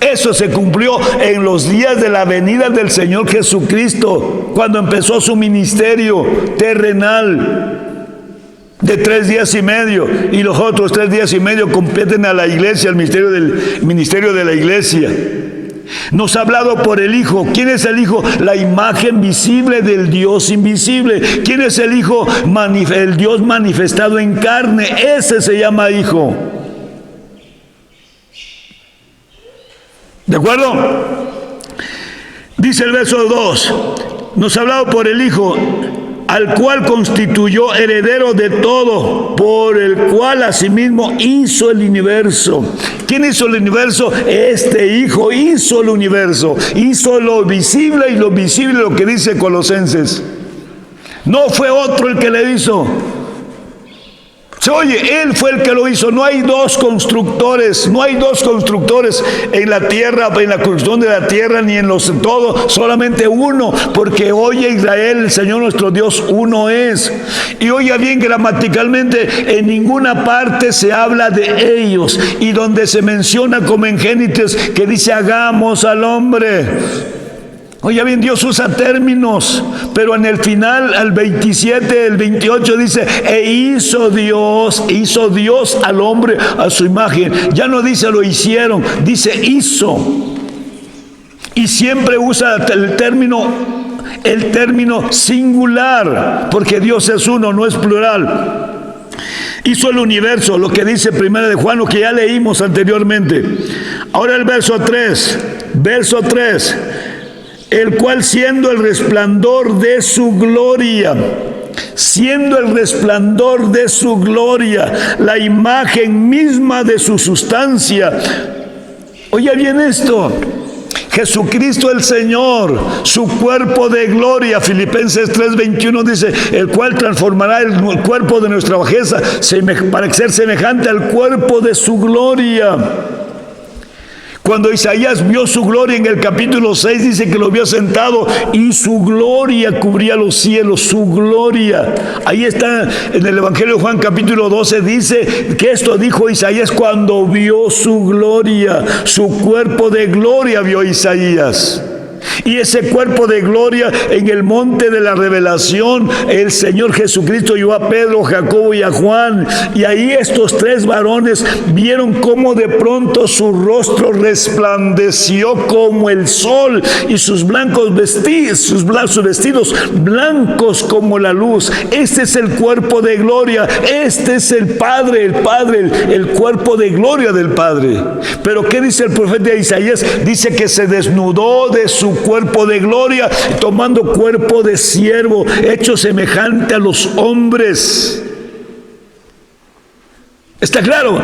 Eso se cumplió en los días de la venida del Señor Jesucristo, cuando empezó su ministerio terrenal de 3 días y medio, y los otros 3 días y medio competen a la iglesia, al ministerio de la iglesia. Nos ha hablado por el Hijo. ¿Quién es el Hijo? La imagen visible del Dios invisible. ¿Quién es el Hijo? El Dios manifestado en carne. Ese se llama Hijo. ¿De acuerdo? Dice el verso 2, nos ha hablado por el Hijo, al cual constituyó heredero de todo, por el cual asimismo hizo el universo. ¿Quién hizo el universo? Este Hijo hizo el universo, hizo lo visible y lo visible, lo que dice Colosenses. No fue otro el que le hizo. Oye, Él fue el que lo hizo. No hay dos constructores, en la tierra, en la construcción de la tierra, ni en todo, solamente uno, porque oye Israel, el Señor nuestro Dios, uno es. Y oiga bien, gramaticalmente, en ninguna parte se habla de ellos, y donde se menciona como en Génesis, que dice hagamos al hombre. Oye bien, Dios usa términos, pero en el final, al 27, el 28 dice, hizo Dios al hombre a su imagen. Ya no dice lo hicieron, dice hizo. Y siempre usa el término singular, porque Dios es uno, no es plural. Hizo el universo, lo que dice 1 de Juan, lo que ya leímos anteriormente. Ahora el verso 3, el cual siendo el resplandor de su gloria, la imagen misma de su sustancia. Oye bien esto, Jesucristo el Señor, su cuerpo de gloria, Filipenses 3:21 dice, el cual transformará el cuerpo de nuestra bajeza para ser semejante al cuerpo de su gloria. Cuando Isaías vio su gloria en el capítulo 6, dice que lo vio sentado y su gloria cubría los cielos, su gloria. Ahí está en el Evangelio de Juan capítulo 12, dice que esto dijo Isaías cuando vio su gloria, su cuerpo de gloria vio Isaías. Y ese cuerpo de gloria en el monte de la revelación, el Señor Jesucristo llevó a Pedro, Jacobo y a Juan, y ahí estos tres varones vieron cómo de pronto su rostro resplandeció como el sol y sus vestidos blancos como la luz. Este es el cuerpo de gloria, este es el Padre, el cuerpo de gloria del Padre. Pero ¿qué dice el profeta Isaías? Dice que se desnudó de su cuerpo de gloria, tomando cuerpo de siervo, hecho semejante a los hombres. ¿Está claro?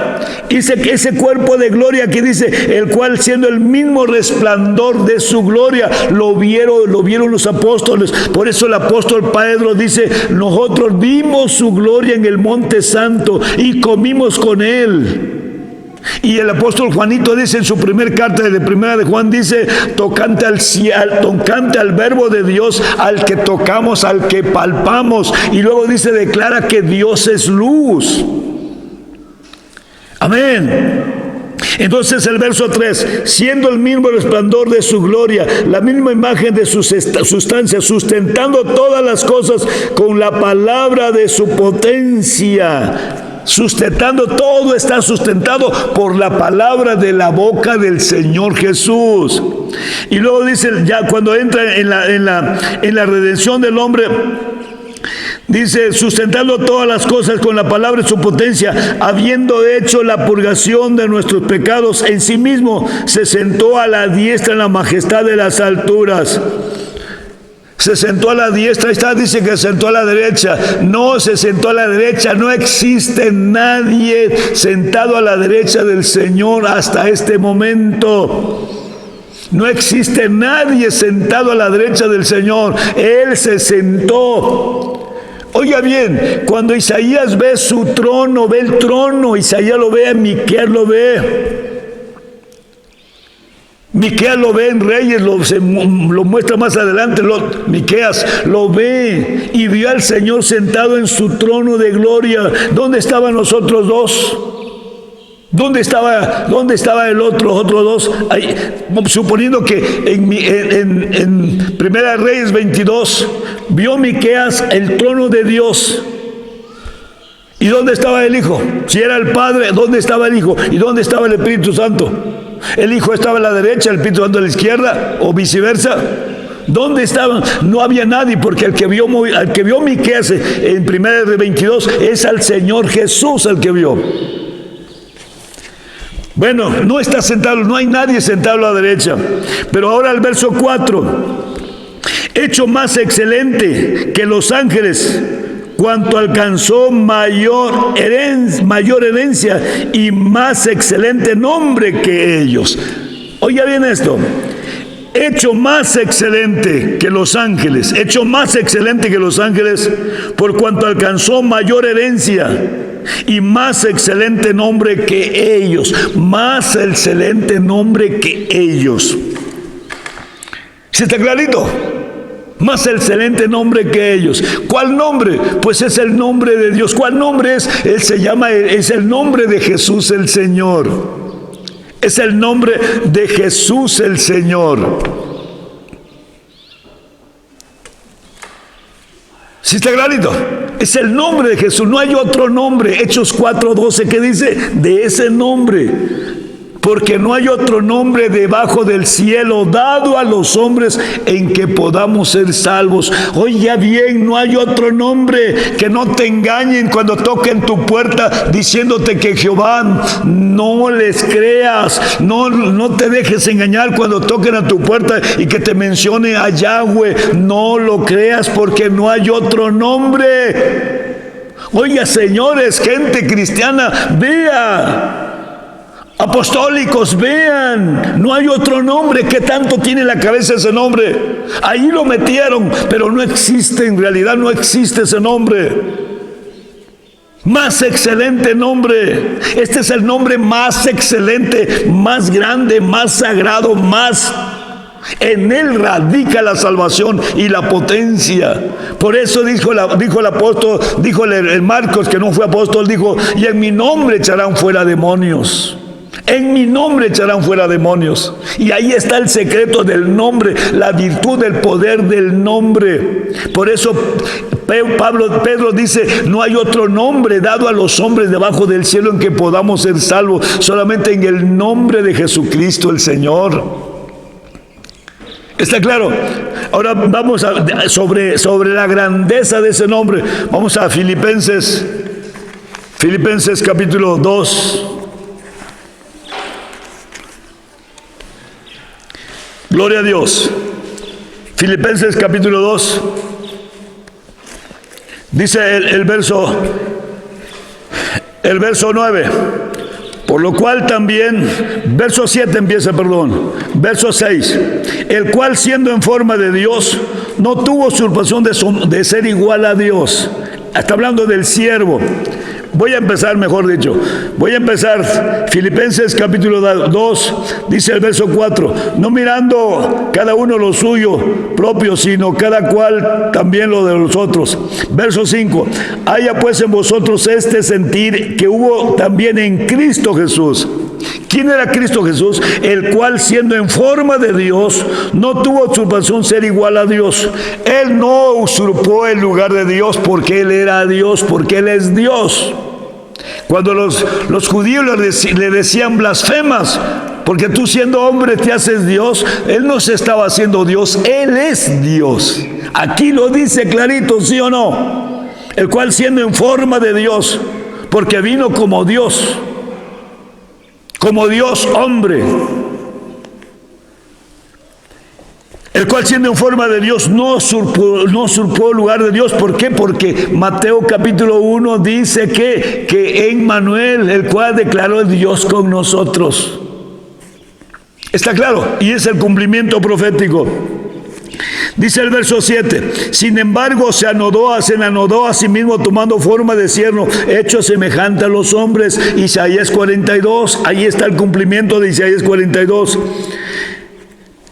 Dice que ese cuerpo de gloria que dice, el cual siendo el mismo resplandor de su gloria, lo vieron los apóstoles. Por eso el apóstol Pedro dice, nosotros vimos su gloria en el monte santo y comimos con él. Y el apóstol Juanito dice en su primer carta de 1 de Juan, dice, tocante al verbo de Dios, al que tocamos, al que palpamos. Y luego dice, declara que Dios es luz. Amén. Entonces el verso 3, siendo el mismo resplandor de su gloria, la misma imagen de su sustancia, sustentando todas las cosas con la palabra de su potencia. Todo está sustentado por la palabra de la boca del Señor Jesús. Y luego dice, ya cuando entra en la redención del hombre, dice, sustentando todas las cosas con la palabra de su potencia, habiendo hecho la purgación de nuestros pecados en sí mismo, se sentó a la diestra en la majestad de las alturas. Se sentó a la diestra, está, dice que se sentó a la derecha. No se sentó a la derecha, no existe nadie sentado a la derecha del Señor hasta este momento. No existe nadie sentado a la derecha del Señor. Él se sentó. Oiga bien, cuando Isaías ve su trono, ve el trono, Isaías lo ve, Miqueas lo ve. Miqueas lo ve en Reyes, lo muestra más adelante. Miqueas lo ve y vio al Señor sentado en su trono de gloria. ¿Dónde estaban los otros dos? ¿Dónde estaba el otro, los otros dos? Ahí, suponiendo que en Primera Reyes 22 vio Miqueas el trono de Dios. ¿Y dónde estaba el Hijo? Si era el Padre, ¿dónde estaba el Hijo? ¿Y dónde estaba el Espíritu Santo? ¿El Hijo estaba a la derecha, el Espíritu Santo a la izquierda o viceversa? ¿Dónde estaban? No había nadie, porque al que vio Miqueas en 1 22 es al Señor Jesús al que vio. Bueno, no está sentado, no hay nadie sentado a la derecha. Pero ahora el verso 4, hecho más excelente que los ángeles, cuanto alcanzó mayor herencia y más excelente nombre que ellos. Oiga bien esto, hecho más excelente que los ángeles, por cuanto alcanzó mayor herencia y más excelente nombre que ellos, más excelente nombre que ellos. ¿Sí está clarito? Más excelente nombre que ellos. ¿Cuál nombre? Pues es el nombre de Dios. ¿Cuál nombre es? Es el nombre de Jesús el Señor. Es el nombre de Jesús el Señor. ¿Sí está clarito? Es el nombre de Jesús, no hay otro nombre. Hechos 4:12, ¿qué dice? De ese nombre. Porque no hay otro nombre debajo del cielo dado a los hombres en que podamos ser salvos. Oiga bien, no hay otro nombre. Que no te engañen cuando toquen tu puerta diciéndote que Jehová. No les creas. No te dejes engañar cuando toquen a tu puerta y que te mencione a Yahweh. No lo creas, porque no hay otro nombre. Oiga, señores, gente cristiana, vea. Apostólicos, vean, no hay otro nombre. ¿Qué tanto tiene en la cabeza ese nombre? Ahí lo metieron, pero no existe, en realidad no existe ese nombre. Más excelente nombre. Este es el nombre más excelente, más grande, más sagrado, más... En él radica la salvación y la potencia. Por eso dijo el apóstol, dijo el Marcos, que no fue apóstol, dijo, y en mi nombre echarán fuera demonios. En mi nombre echarán fuera demonios. Y ahí está el secreto del nombre, la virtud del poder del nombre. Por eso Pedro dice, no hay otro nombre dado a los hombres debajo del cielo en que podamos ser salvos, solamente en el nombre de Jesucristo el Señor. ¿Está claro? Ahora vamos sobre la grandeza de ese nombre. Vamos a Filipenses capítulo 2. Gloria a Dios. Filipenses capítulo 2. Dice el verso 9. Por lo cual también, verso 7 empieza, verso 6. El cual siendo en forma de Dios, no tuvo usurpación de ser igual a Dios. Está hablando del siervo. Voy a empezar, Filipenses capítulo 2, dice el verso 4, no mirando cada uno lo suyo propio, sino cada cual también lo de los otros. Verso 5, haya pues en vosotros este sentir que hubo también en Cristo Jesús. ¿Quién era Cristo Jesús? El cual siendo en forma de Dios, no tuvo usurpación ser igual a Dios. Él no usurpó el lugar de Dios porque Él era Dios, porque Él es Dios. Cuando los judíos le decían blasfemas, porque tú siendo hombre te haces Dios, Él no se estaba haciendo Dios, Él es Dios. Aquí lo dice clarito, ¿sí o no? El cual siendo en forma de Dios, porque vino como Dios hombre. El cual siendo en forma de Dios no usurpó el lugar de Dios. ¿Por qué? Porque Mateo capítulo 1 dice que Emmanuel, el cual declaró el Dios con nosotros. ¿Está claro? Y es el cumplimiento profético. Dice el verso 7, sin embargo se anodó a sí mismo tomando forma de siervo, hecho semejante a los hombres. Isaías 42, ahí está el cumplimiento de Isaías 42.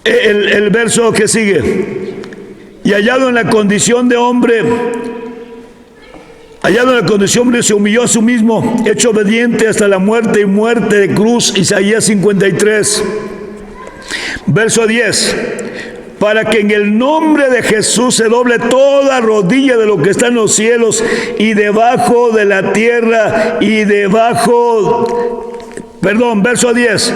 El verso que sigue, y hallado en la condición de hombre, se humilló a sí mismo, hecho obediente hasta la muerte y muerte de cruz. Isaías 53, verso 10, para que en el nombre de Jesús se doble toda rodilla de lo que está en los cielos y debajo de la tierra verso 10,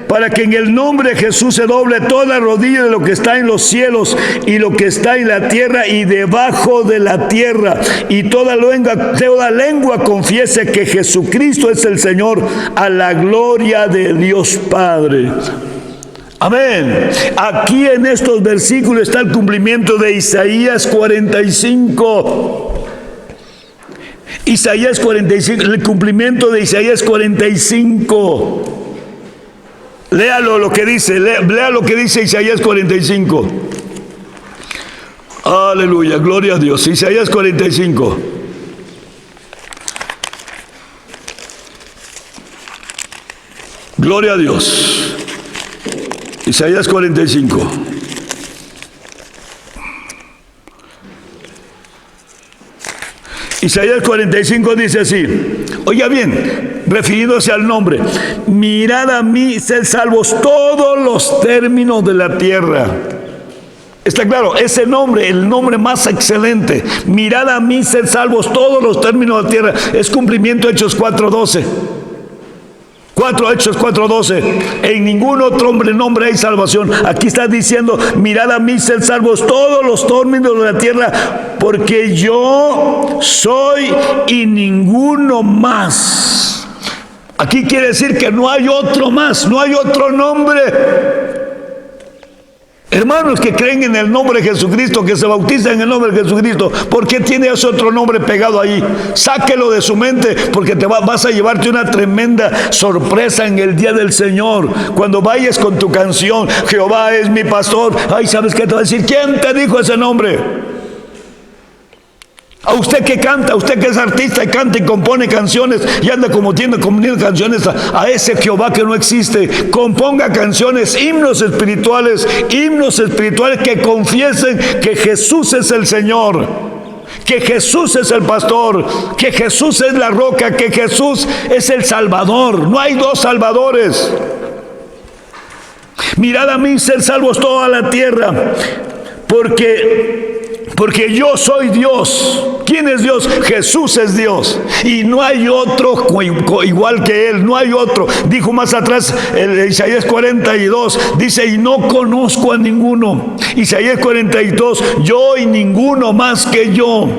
para que en el nombre de Jesús se doble toda rodilla de lo que está en los cielos y lo que está en la tierra y debajo de la tierra, y toda lengua confiese que Jesucristo es el Señor, a la gloria de Dios Padre. Amén. Aquí en estos versículos está el cumplimiento de Isaías 45. Isaías 45, el cumplimiento de Isaías 45. Léalo lo que dice, lea lo que dice Isaías 45. Aleluya, gloria a Dios. Isaías 45. Gloria a Dios. Isaías 45. Isaías 45 dice así, oiga bien, refiriéndose al nombre, mirad a mí, sed salvos todos los términos de la tierra. Está claro, ese nombre, el nombre más excelente. Mirad a mí, sed salvos todos los términos de la tierra. Es cumplimiento de Hechos 4:12. Hechos 4:12. En ningún otro nombre hay salvación. Aquí está diciendo, mirad a mí, sed salvos todos los términos de la tierra, porque yo soy y ninguno más. Aquí quiere decir que no hay otro más, no hay otro nombre. Hermanos que creen en el nombre de Jesucristo, que se bautizan en el nombre de Jesucristo, ¿por qué tiene ese otro nombre pegado ahí? Sáquelo de su mente, porque vas a llevarte una tremenda sorpresa en el día del Señor. Cuando vayas con tu canción, Jehová es mi pastor, ay, ¿sabes qué te va a decir? ¿Quién te dijo ese nombre? A usted que canta, usted que es artista y canta y compone canciones y anda componiendo canciones a ese Jehová que no existe. Componga canciones, himnos espirituales que confiesen que Jesús es el Señor, que Jesús es el pastor, que Jesús es la roca, que Jesús es el Salvador. No hay dos salvadores. Mirad a mí, ser salvos toda la tierra, porque yo soy Dios. ¿Quién es Dios? Jesús es Dios. Y no hay otro igual que Él. No hay otro. Dijo más atrás, Isaías 42, dice, y no conozco a ninguno. Isaías 42, yo y ninguno más que yo.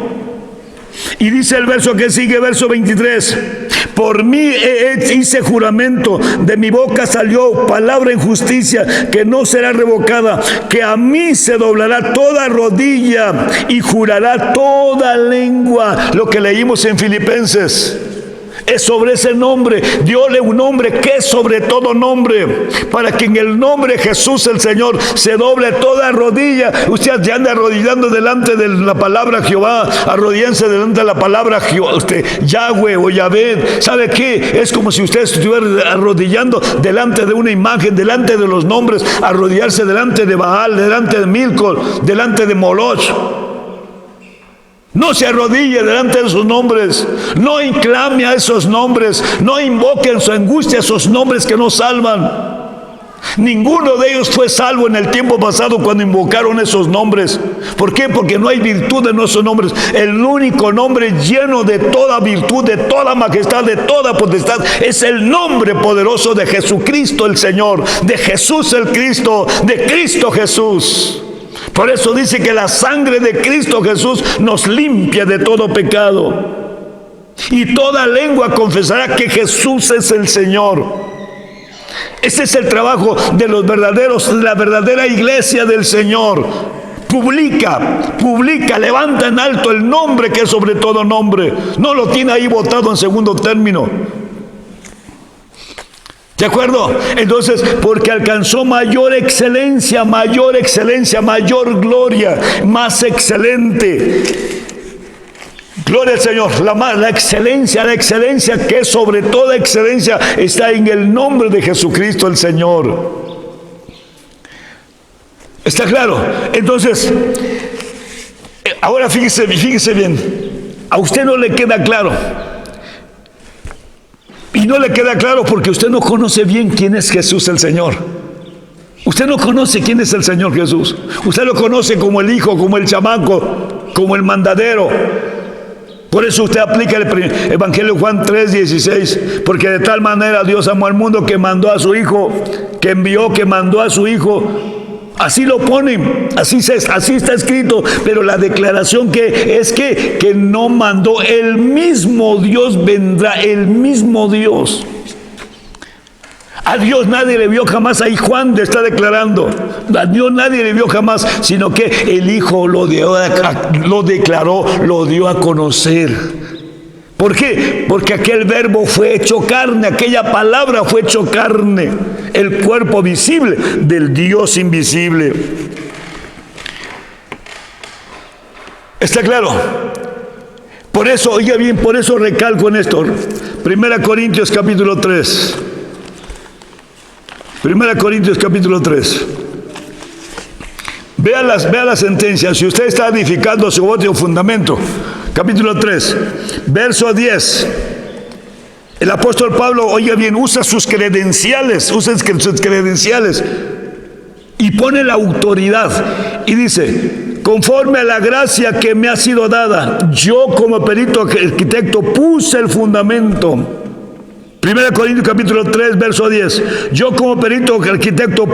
Y dice el verso que sigue, verso 23, por mí hice juramento, de mi boca salió palabra en justicia, que no será revocada, que a mí se doblará toda rodilla y jurará toda lengua. Lo que leímos en Filipenses. Es sobre ese nombre, diole un nombre que es sobre todo nombre, para que en el nombre de Jesús el Señor se doble toda rodilla. Usted ya anda arrodillando delante de la palabra Jehová, arrodillándose delante de la palabra Yahweh o Yahvé. ¿Sabe qué? Es como si usted estuviera arrodillando delante de una imagen, delante de los nombres, arrodillarse delante de Baal, delante de Milcol, delante de Moloch. No se arrodille delante de sus nombres, no inclame a esos nombres, no invoque en su angustia esos nombres que no salvan. Ninguno de ellos fue salvo en el tiempo pasado cuando invocaron esos nombres. ¿Por qué? Porque no hay virtud en esos nombres. El único nombre lleno de toda virtud, de toda majestad, de toda potestad, es el nombre poderoso de Jesucristo el Señor, de Jesús el Cristo, de Cristo Jesús. Por eso dice que la sangre de Cristo Jesús nos limpia de todo pecado. Y toda lengua confesará que Jesús es el Señor. Ese es el trabajo de los verdaderos, la verdadera iglesia del Señor. Publica, levanta en alto el nombre que es sobre todo nombre. No lo tiene ahí botado en segundo término. ¿De acuerdo? Entonces, porque alcanzó mayor excelencia, mayor gloria, más excelente. Gloria al Señor. La excelencia que es sobre toda excelencia está en el nombre de Jesucristo el Señor. ¿Está claro? Entonces, ahora fíjese bien. A usted no le queda claro. Y no le queda claro porque usted no conoce bien quién es Jesús el Señor. Usted no conoce quién es el Señor Jesús. Usted lo conoce como el hijo, como el chamaco, como el mandadero. Por eso usted aplica el Evangelio de Juan 3:16, porque de tal manera Dios amó al mundo que mandó a su hijo, que envió, que mandó a su hijo. Así lo ponen, así está escrito, pero la declaración que no mandó, el mismo Dios vendrá, el mismo Dios. A Dios nadie le vio jamás, ahí Juan le está declarando, a Dios nadie le vio jamás, sino que el Hijo lo declaró, lo dio a conocer. ¿Por qué? Porque aquel verbo fue hecho carne, aquella palabra fue hecho carne, el cuerpo visible del Dios invisible. ¿Está claro? Por eso, oiga bien, por eso recalco en esto. 1 Corintios capítulo 3. 1 Corintios capítulo 3. Vea la sentencia. Si usted está edificando su otro fundamento, capítulo 3, verso 10. El apóstol Pablo, oiga bien, usa sus credenciales. Y pone la autoridad y dice: conforme a la gracia que me ha sido dada, yo como perito arquitecto puse el fundamento. 1 Corintios capítulo 3, verso 10. Yo como perito arquitecto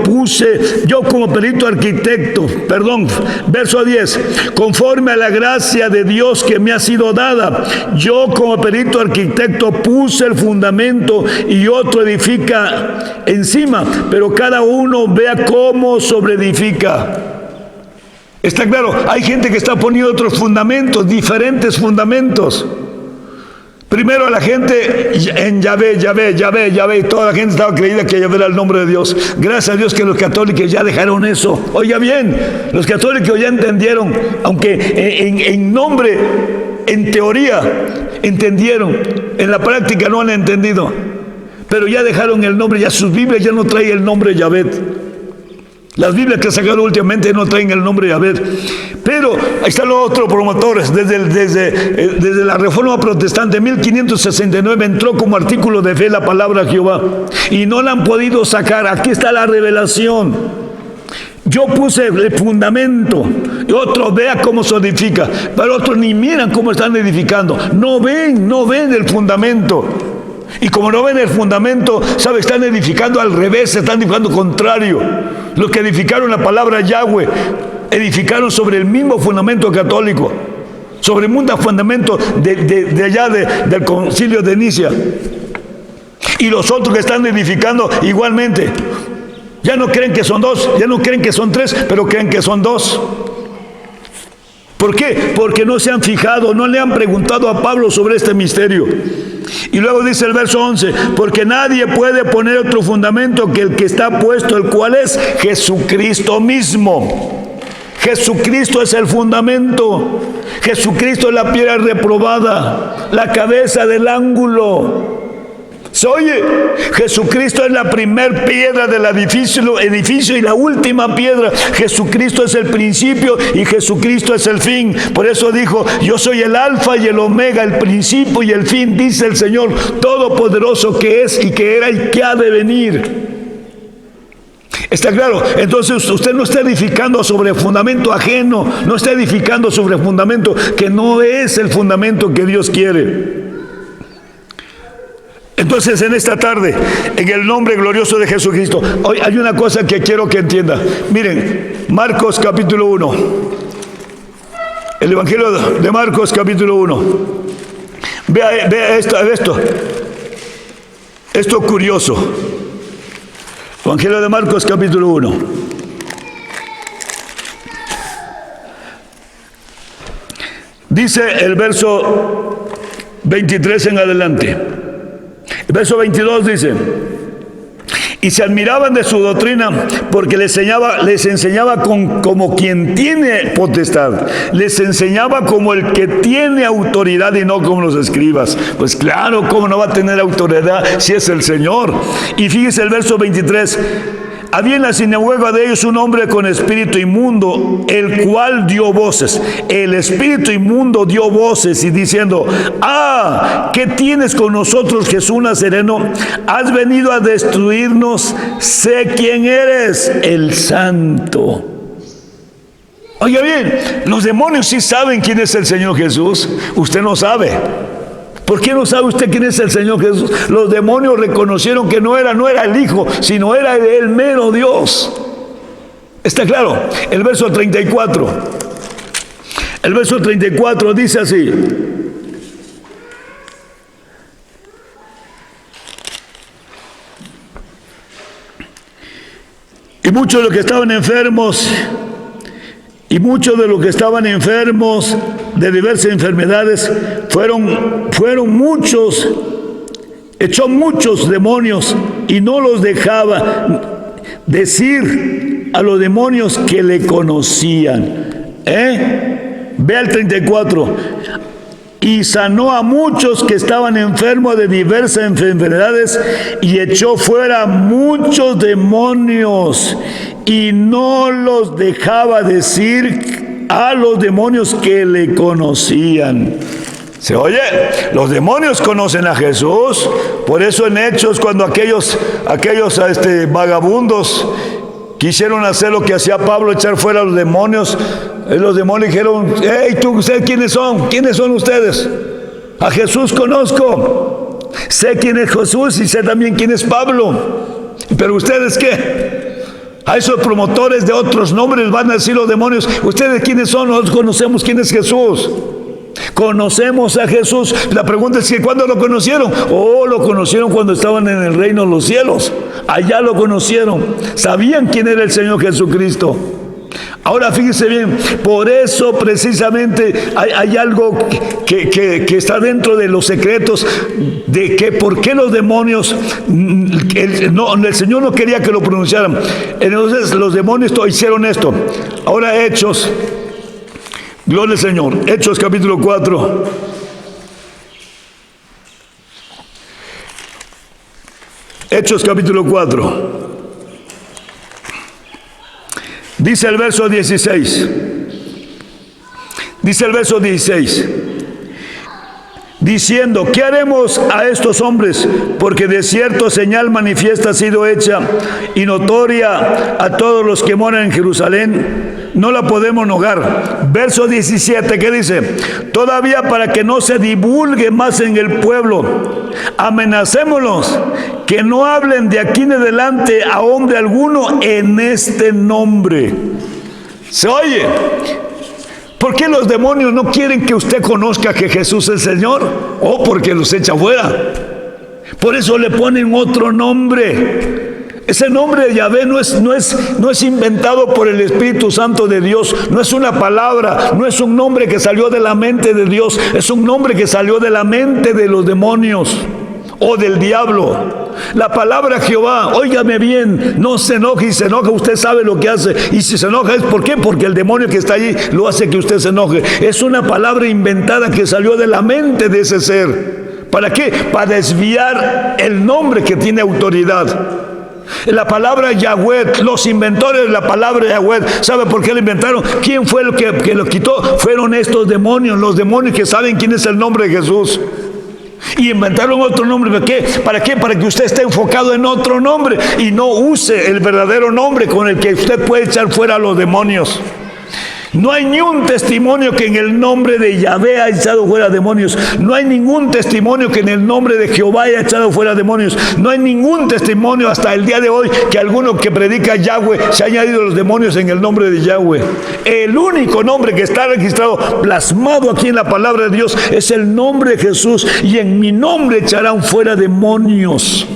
verso 10. Conforme a la gracia de Dios que me ha sido dada, yo como perito arquitecto puse el fundamento y otro edifica encima, pero cada uno vea cómo sobreedifica. Está claro, hay gente que está poniendo otros fundamentos, diferentes fundamentos. Primero la gente en Yahvé, y toda la gente estaba creída que Yahvé era el nombre de Dios. Gracias a Dios que los católicos ya dejaron eso. Oiga bien, los católicos ya entendieron, aunque en nombre, en teoría, entendieron, en la práctica no han entendido, pero ya dejaron el nombre, ya sus Biblias ya no traen el nombre de Yahvé. Las Biblias que sacaron últimamente no traen el nombre de Yahvé. Pero ahí están los otros promotores. Desde la Reforma Protestante, en 1569, entró como artículo de fe la palabra de Jehová. Y no la han podido sacar. Aquí está la revelación. Yo puse el fundamento. Y otros vean cómo se edifica. Pero otros ni miran cómo están edificando. No ven el fundamento. Y como no ven el fundamento, ¿sabe? Están edificando al revés, están edificando contrario. Los que edificaron la palabra Yahweh, edificaron sobre el mismo fundamento católico, sobre el mismo fundamento de allá del concilio de Nicea. Y los otros que están edificando igualmente, ya no creen que son dos, ya no creen que son tres, pero creen que son dos. ¿Por qué? Porque no se han fijado, no le han preguntado a Pablo sobre este misterio. Y luego dice el verso 11: porque nadie puede poner otro fundamento que el que está puesto, el cual es Jesucristo mismo. Jesucristo es el fundamento. Jesucristo es la piedra reprobada, la cabeza del ángulo. ¿Se oye? Jesucristo es la primer piedra del edificio y la última piedra. Jesucristo es el principio y Jesucristo es el fin. Por eso dijo: yo soy el alfa y el omega, el principio y el fin, dice el Señor Todopoderoso, que es y que era y que ha de venir. ¿Está claro? Entonces usted no está edificando sobre fundamento ajeno, no está edificando sobre fundamento que no es el fundamento que Dios quiere. Entonces, en esta tarde, en el nombre glorioso de Jesucristo, hoy hay una cosa que quiero que entienda. Miren, Marcos capítulo 1. El Evangelio de Marcos capítulo 1. Vea esto. Esto curioso. Evangelio de Marcos capítulo 1. Dice el verso 23 en adelante. El verso 22 dice: y se admiraban de su doctrina, porque les enseñaba como quien tiene potestad, les enseñaba como el que tiene autoridad y no como los escribas. Pues claro, ¿cómo no va a tener autoridad si es el Señor? Y fíjese el verso 23: había en la sinagoga de ellos un hombre con espíritu inmundo, el cual dio voces. El espíritu inmundo dio voces y diciendo: ¿qué tienes con nosotros, Jesús Nazareno? ¿Has venido a destruirnos? Sé quién eres, el Santo. Oiga bien, los demonios sí saben quién es el Señor Jesús. Usted no sabe. ¿Por qué no sabe usted quién es el Señor Jesús? Los demonios reconocieron que no era el Hijo, sino era el mero Dios. ¿Está claro? El verso 34. El verso 34 dice así: y muchos de los que estaban enfermos de diversas enfermedades fueron muchos, echó muchos demonios y no los dejaba decir a los demonios que le conocían. Ve al 34. Y sanó a muchos que estaban enfermos de diversas enfermedades y echó fuera muchos demonios y no los dejaba decir a los demonios que le conocían. ¿Se oye? Los demonios conocen a Jesús. Por eso en Hechos, cuando aquellos vagabundos quisieron hacer lo que hacía Pablo, echar fuera a los demonios. Los demonios dijeron: hey, ¿ustedes quiénes son? ¿Quiénes son ustedes? A Jesús conozco, sé quién es Jesús y sé también quién es Pablo. ¿Pero ustedes qué? A esos promotores de otros nombres van a decir los demonios: ¿ustedes quiénes son? Nosotros conocemos quién es Jesús. Conocemos a Jesús. La pregunta es que ¿cuándo lo conocieron? Lo conocieron cuando estaban en el reino de los cielos. Allá lo conocieron. Sabían quién era el Señor Jesucristo. Ahora fíjense bien, por eso precisamente hay algo que está dentro de los secretos de que por qué los demonios, el Señor no quería que lo pronunciaran. Entonces los demonios hicieron esto. Ahora Hechos, gloria al Señor, Hechos capítulo 4. Hechos capítulo 4. Dice el verso 16. Dice el verso 16. Diciendo: ¿qué haremos a estos hombres? Porque de cierto señal manifiesta ha sido hecha y notoria a todos los que moran en Jerusalén. No la podemos negar. Verso 17, ¿qué dice? Todavía para que no se divulgue más en el pueblo, amenacémoslos que no hablen de aquí en adelante a hombre alguno en este nombre. ¿Se oye? ¿Por qué los demonios no quieren que usted conozca que Jesús es el Señor? Porque los echa fuera. Por eso le ponen otro nombre. Ese nombre de Yahvé no es inventado por el Espíritu Santo de Dios. No es una palabra, no es un nombre que salió de la mente de Dios. Es un nombre que salió de la mente de los demonios o del diablo. La palabra Jehová, óigame bien, no se enoje. Y se enoja, usted sabe lo que hace. Y si se enoja, ¿es por qué? Porque el demonio que está allí lo hace que usted se enoje. Es una palabra inventada que salió de la mente de ese ser. ¿Para qué? Para desviar el nombre que tiene autoridad. La palabra Yahweh, los inventores de la palabra Yahweh, ¿sabe por qué la inventaron? ¿Quién fue el que lo quitó? Fueron estos demonios, los demonios que saben quién es el nombre de Jesús. Y inventaron otro nombre. ¿Para qué? ¿Para qué? Para que usted esté enfocado en otro nombre y no use el verdadero nombre con el que usted puede echar fuera a los demonios. No hay ni un testimonio que en el nombre de Yahvé haya echado fuera demonios. No hay ningún testimonio que en el nombre de Jehová haya echado fuera demonios. No hay ningún testimonio hasta el día de hoy que alguno que predica Yahweh se haya añadido los demonios en el nombre de Yahweh. El único nombre que está registrado, plasmado aquí en la palabra de Dios, es el nombre de Jesús. Y en mi nombre echarán fuera demonios.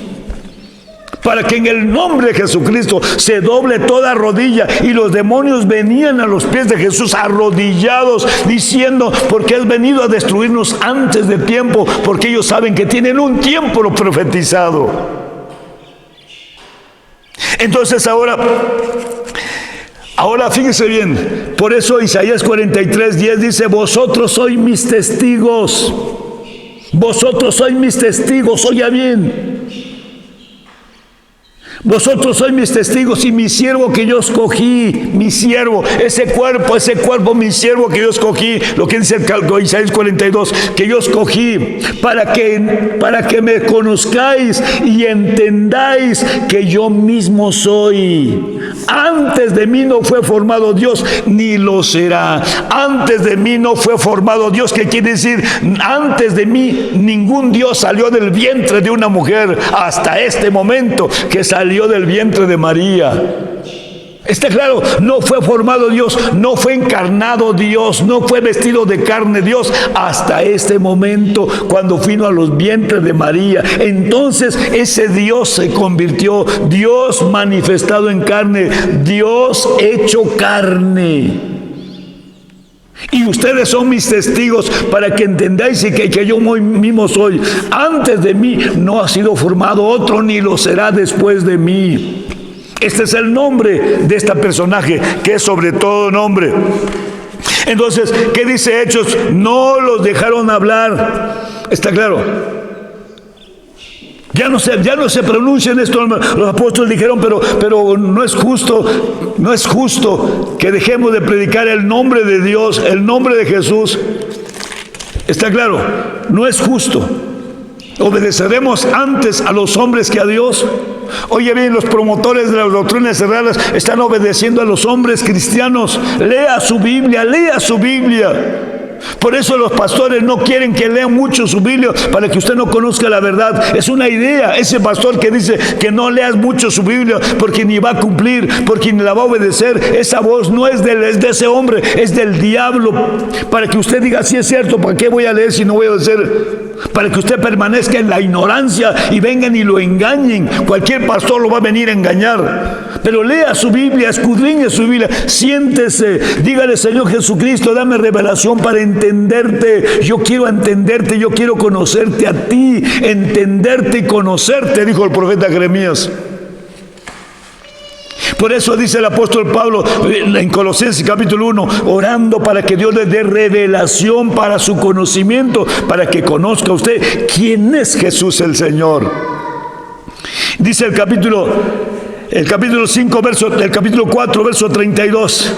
Para que en el nombre de Jesucristo se doble toda rodilla. Y los demonios venían a los pies de Jesús arrodillados, diciendo: porque has venido a destruirnos antes de tiempo, porque ellos saben que tienen un tiempo lo profetizado. Entonces ahora fíjese bien. Por eso Isaías 43:10 dice: vosotros sois mis testigos. Vosotros sois mis testigos. Oiga bien. Vosotros sois mis testigos y mi siervo que yo escogí, mi siervo, ese cuerpo, mi siervo que yo escogí, lo que dice el Isaías 42, que yo escogí, para que me conozcáis y entendáis que yo mismo soy. Antes de mí no fue formado Dios, ni lo será. Antes de mí no fue formado Dios, ¿qué quiere decir? Antes de mí ningún Dios salió del vientre de una mujer hasta este momento que salió del vientre de María. Está claro, no fue formado Dios, no fue encarnado Dios, no fue vestido de carne Dios hasta este momento cuando vino a los vientres de María. Entonces ese Dios se convirtió, Dios manifestado en carne, Dios hecho carne. Y ustedes son mis testigos para que entendáis y que yo mismo soy. Antes de mí no ha sido formado otro, ni lo será después de mí. Este es el nombre de este personaje, que es sobre todo nombre. Entonces, ¿qué dice Hechos? No los dejaron hablar. ¿Está claro? Ya no se pronuncian esto. Los apóstoles dijeron, pero no es justo que dejemos de predicar el nombre de Dios, el nombre de Jesús. ¿Está claro? No es justo. ¿Obedeceremos antes a los hombres que a Dios? Oye bien, los promotores de las doctrinas erradas están obedeciendo a los hombres cristianos. Lea su Biblia, lea su Biblia. Por eso los pastores no quieren que lean mucho su Biblia, para que usted no conozca la verdad. Es una idea. Ese pastor que dice que no leas mucho su Biblia porque ni va a cumplir, porque ni la va a obedecer, esa voz no es de ese hombre, es del diablo. Para que usted diga, sí es cierto, ¿para qué voy a leer si no voy a obedecer? Para que usted permanezca en la ignorancia y vengan y lo engañen. Cualquier pastor lo va a venir a engañar. Pero lea su Biblia, escudriñe su Biblia, siéntese, dígale: Señor Jesucristo, dame revelación para entenderte. Yo quiero entenderte, yo quiero conocerte a ti, entenderte y conocerte, dijo el profeta Jeremías. Por eso dice el apóstol Pablo en Colosenses capítulo 1, orando para que Dios le dé revelación para su conocimiento, para que conozca usted quién es Jesús el Señor. Dice el capítulo 5, el capítulo 4, verso 32.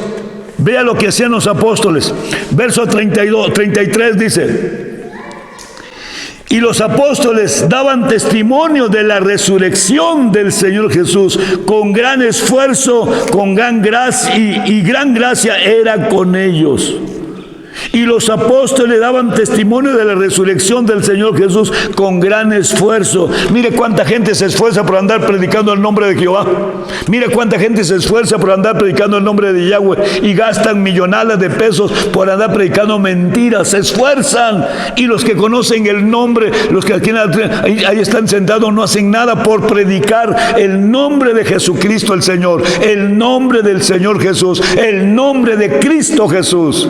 Vea lo que hacían los apóstoles. Verso 33 dice: y los apóstoles daban testimonio de la resurrección del Señor Jesús con gran esfuerzo, con gran gracia, y gran gracia era con ellos. Y los apóstoles daban testimonio de la resurrección del Señor Jesús con gran esfuerzo. Mire cuánta gente se esfuerza por andar predicando el nombre de Jehová. Mire cuánta gente se esfuerza por andar predicando el nombre de Yahweh y gastan millonadas de pesos por andar predicando mentiras. Se esfuerzan. Y los que conocen el nombre, los que aquí ahí están sentados, no hacen nada por predicar el nombre de Jesucristo el Señor, el nombre del Señor Jesús, el nombre de Cristo Jesús.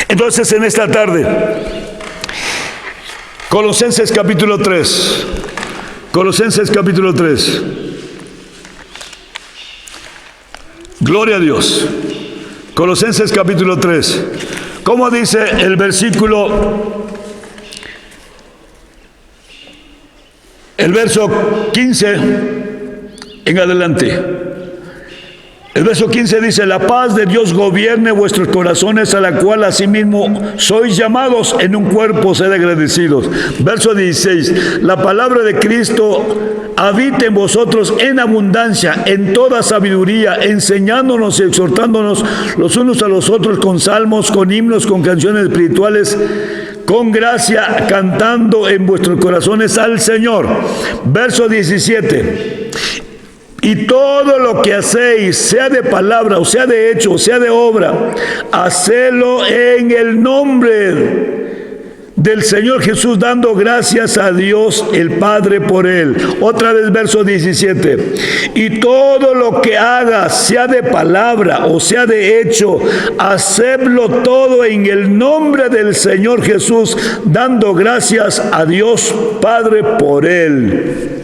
Entonces, en esta tarde, Colosenses capítulo 3. Colosenses capítulo 3. Gloria a Dios. Colosenses capítulo 3. ¿Cómo dice el versículo? El verso 15 en adelante. El verso 15 dice: la paz de Dios gobierne vuestros corazones, a la cual asimismo sois llamados en un cuerpo, sed agradecidos. Verso 16: la palabra de Cristo habite en vosotros en abundancia, en toda sabiduría, enseñándonos y exhortándonos los unos a los otros con salmos, con himnos, con canciones espirituales, con gracia, cantando en vuestros corazones al Señor. Verso 17: y todo lo que hacéis, sea de palabra, o sea de hecho, o sea de obra, hacedlo en el nombre del Señor Jesús, dando gracias a Dios el Padre por Él. Otra vez, verso 17. Y todo lo que hagas, sea de palabra o sea de hecho, hacedlo todo en el nombre del Señor Jesús, dando gracias a Dios Padre por Él.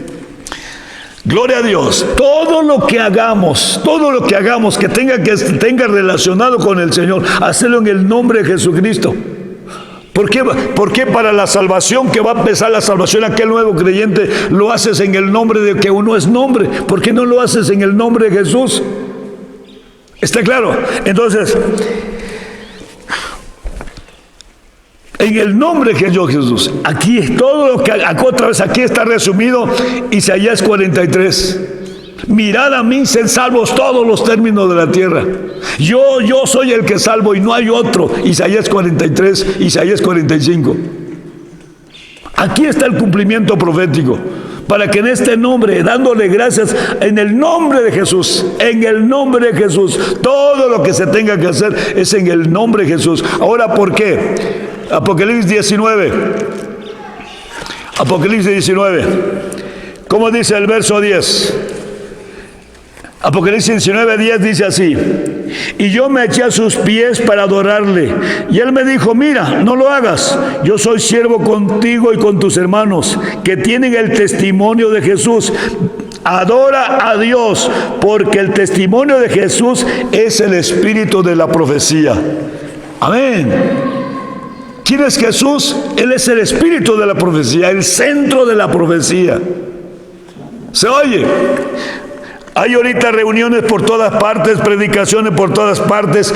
Gloria a Dios. Todo lo que hagamos que tenga relacionado con el Señor, hacerlo en el nombre de Jesucristo. ¿Por qué? Porque para la salvación, que va a empezar la salvación, aquel nuevo creyente, lo haces en el nombre de que uno es nombre. ¿Por qué no lo haces en el nombre de Jesús? ¿Está claro? Entonces, en el nombre de Jesús. Aquí es todo lo que, otra vez, aquí está resumido Isaías 43. Mirad a mí, sed salvos todos los términos de la tierra. Yo soy el que salvo y no hay otro. Isaías 43, Isaías 45. Aquí está el cumplimiento profético. Para que en este nombre, dándole gracias en el nombre de Jesús, en el nombre de Jesús, todo lo que se tenga que hacer es en el nombre de Jesús. Ahora, ¿por qué? Apocalipsis 19. Apocalipsis 19. ¿Cómo dice el verso 10? Apocalipsis 19, 10 dice así: y yo me eché a sus pies para adorarle. Y él me dijo: mira, no lo hagas. Yo soy siervo contigo y con tus hermanos, que tienen el testimonio de Jesús. Adora a Dios, porque el testimonio de Jesús es el espíritu de la profecía. Amén. ¿Quién es Jesús? Él es el espíritu de la profecía, el centro de la profecía. ¿Se oye? Hay ahorita reuniones por todas partes, predicaciones por todas partes,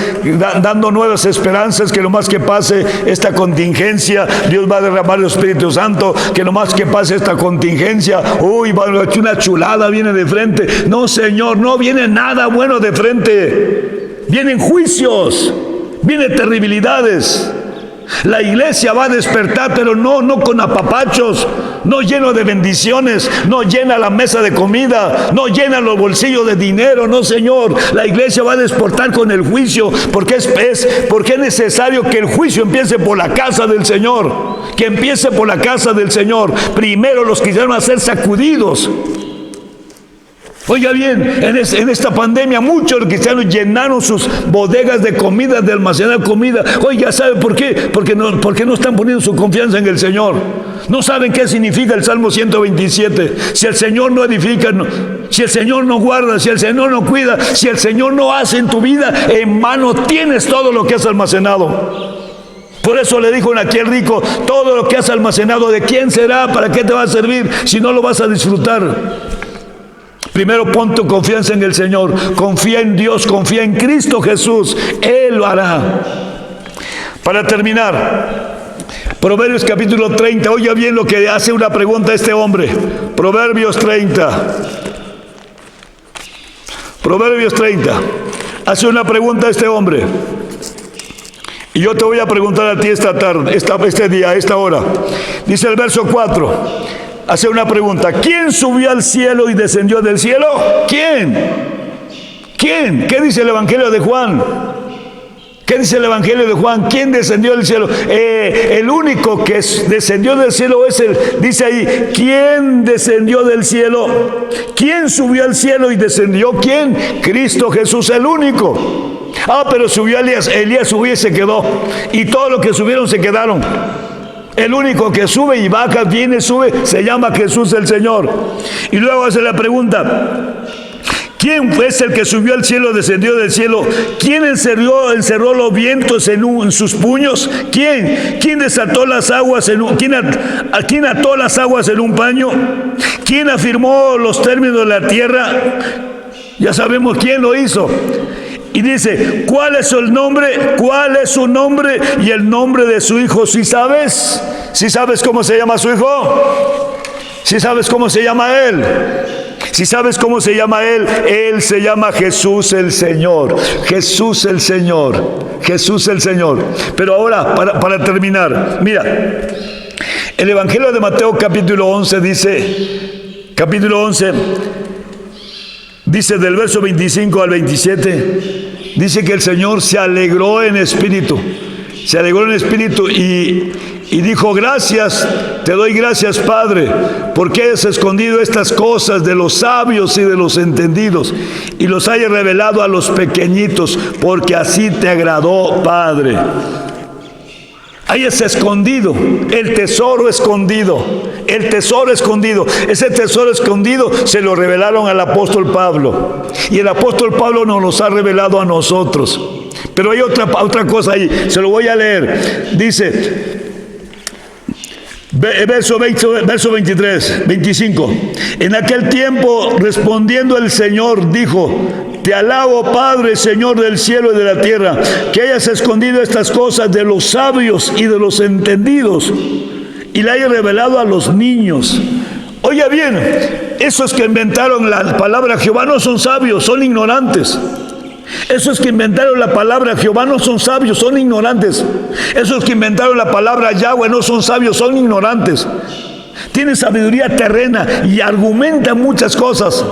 dando nuevas esperanzas, que lo más que pase esta contingencia, Dios va a derramar el Espíritu Santo, que lo más que pase esta contingencia, uy, una chulada viene de frente. No, Señor, no viene nada bueno de frente. Vienen juicios, vienen terribilidades. La iglesia va a despertar, pero no con apapachos, no lleno de bendiciones, no llena la mesa de comida, no llena los bolsillos de dinero, no, Señor. La iglesia va a despertar con el juicio, porque es necesario que el juicio empiece por la casa del Señor, que empiece por la casa del Señor. Primero los quisieron hacer sacudidos. Oiga bien, en esta pandemia muchos cristianos llenaron sus bodegas de comida, de almacenar comida. Oiga, ¿sabe por qué? Porque no están poniendo su confianza en el Señor. No saben qué significa el Salmo 127. Si el Señor no edifica, si el Señor no guarda, si el Señor no cuida, si el Señor no hace en tu vida, en mano tienes todo lo que has almacenado. Por eso le dijo aquí el rico, todo lo que has almacenado, ¿de quién será? ¿Para qué te va a servir si no lo vas a disfrutar? Primero pon tu confianza en el Señor, confía en Dios, confía en Cristo Jesús, Él lo hará. Para terminar, Proverbios capítulo 30, oiga bien lo que hace una pregunta este hombre. Proverbios 30, hace una pregunta este hombre. Y yo te voy a preguntar a ti esta tarde, este día, a esta hora. Dice el verso 4. Hace una pregunta. ¿Quién subió al cielo y descendió del cielo? ¿Quién? ¿Qué dice el Evangelio de Juan? ¿Qué dice el Evangelio de Juan? ¿Quién descendió del cielo? El único que descendió del cielo es dice ahí, ¿quién descendió del cielo? ¿Quién subió al cielo y descendió? ¿Quién? Cristo Jesús, el único. Pero subió Elías subió y se quedó. Y todos los que subieron se quedaron. El único que sube y baja, viene, sube, se llama Jesús el Señor. Y luego hace la pregunta, ¿quién fue el que subió al cielo, descendió del cielo? ¿Quién encerró los vientos en sus puños? ¿Quién desató las aguas ¿quién ató las aguas en un paño? ¿Quién afirmó los términos de la tierra? Ya sabemos quién lo hizo. Y dice, ¿cuál es su nombre? ¿Cuál es su nombre? Y el nombre de su hijo, ¿sí sabes? ¿Sí sabes cómo se llama su hijo? ¿Sí sabes cómo se llama él? Si sabes cómo se llama él se llama Jesús el Señor. Jesús el Señor. Jesús el Señor. Pero ahora, para terminar, mira, el Evangelio de Mateo capítulo 11 dice del verso 25 al 27, dice que el Señor se alegró en espíritu. Se alegró en espíritu y dijo, gracias, te doy gracias, Padre, porque has escondido estas cosas de los sabios y de los entendidos y los hayas revelado a los pequeñitos, porque así te agradó, Padre. Hayas escondido el tesoro escondido. El tesoro escondido. Ese tesoro escondido se lo revelaron al apóstol Pablo. Y el apóstol Pablo nos los ha revelado a nosotros. Pero hay otra cosa ahí. Se lo voy a leer. Dice, verso 25. En aquel tiempo, respondiendo el Señor, dijo, te alabo, Padre, Señor del cielo y de la tierra, que hayas escondido estas cosas de los sabios y de los entendidos y la hayas revelado a los niños. Oiga bien, esos que inventaron la palabra Jehová no son sabios, son ignorantes. Esos que inventaron la palabra Jehová no son sabios, son ignorantes. Esos que inventaron la palabra Yahweh no son sabios, son ignorantes. Tienen sabiduría terrena y argumentan muchas cosas.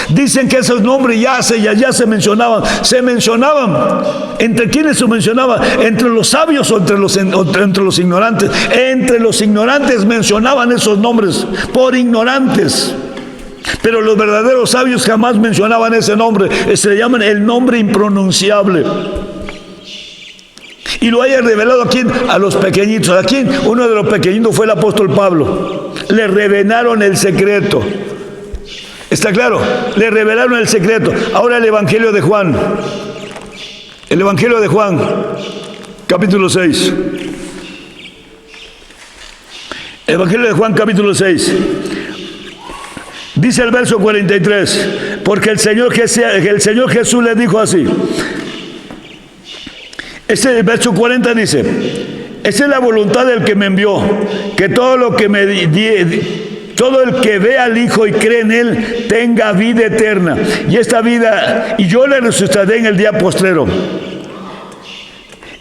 Dicen que esos nombres ya se mencionaban. Se mencionaban. ¿Entre quiénes se mencionaba? ¿Entre los sabios o entre los ignorantes? Entre los ignorantes mencionaban esos nombres por ignorantes. Pero los verdaderos sabios jamás mencionaban ese nombre. Se le llaman el nombre impronunciable. Y lo haya revelado ¿a quién? A los pequeñitos. ¿A quién? Uno de los pequeñitos fue el apóstol Pablo. Le revelaron el secreto. ¿Está claro? Le revelaron el secreto. Ahora el Evangelio de Juan. El Evangelio de Juan, capítulo 6. El Evangelio de Juan, capítulo 6. Dice el verso 43, porque el Señor Jesús le dijo así. Ese verso 40 dice, esa es la voluntad del que me envió, que todo el que ve al Hijo y cree en Él tenga vida eterna. Y esta vida, y yo le resucitaré en el día postrero.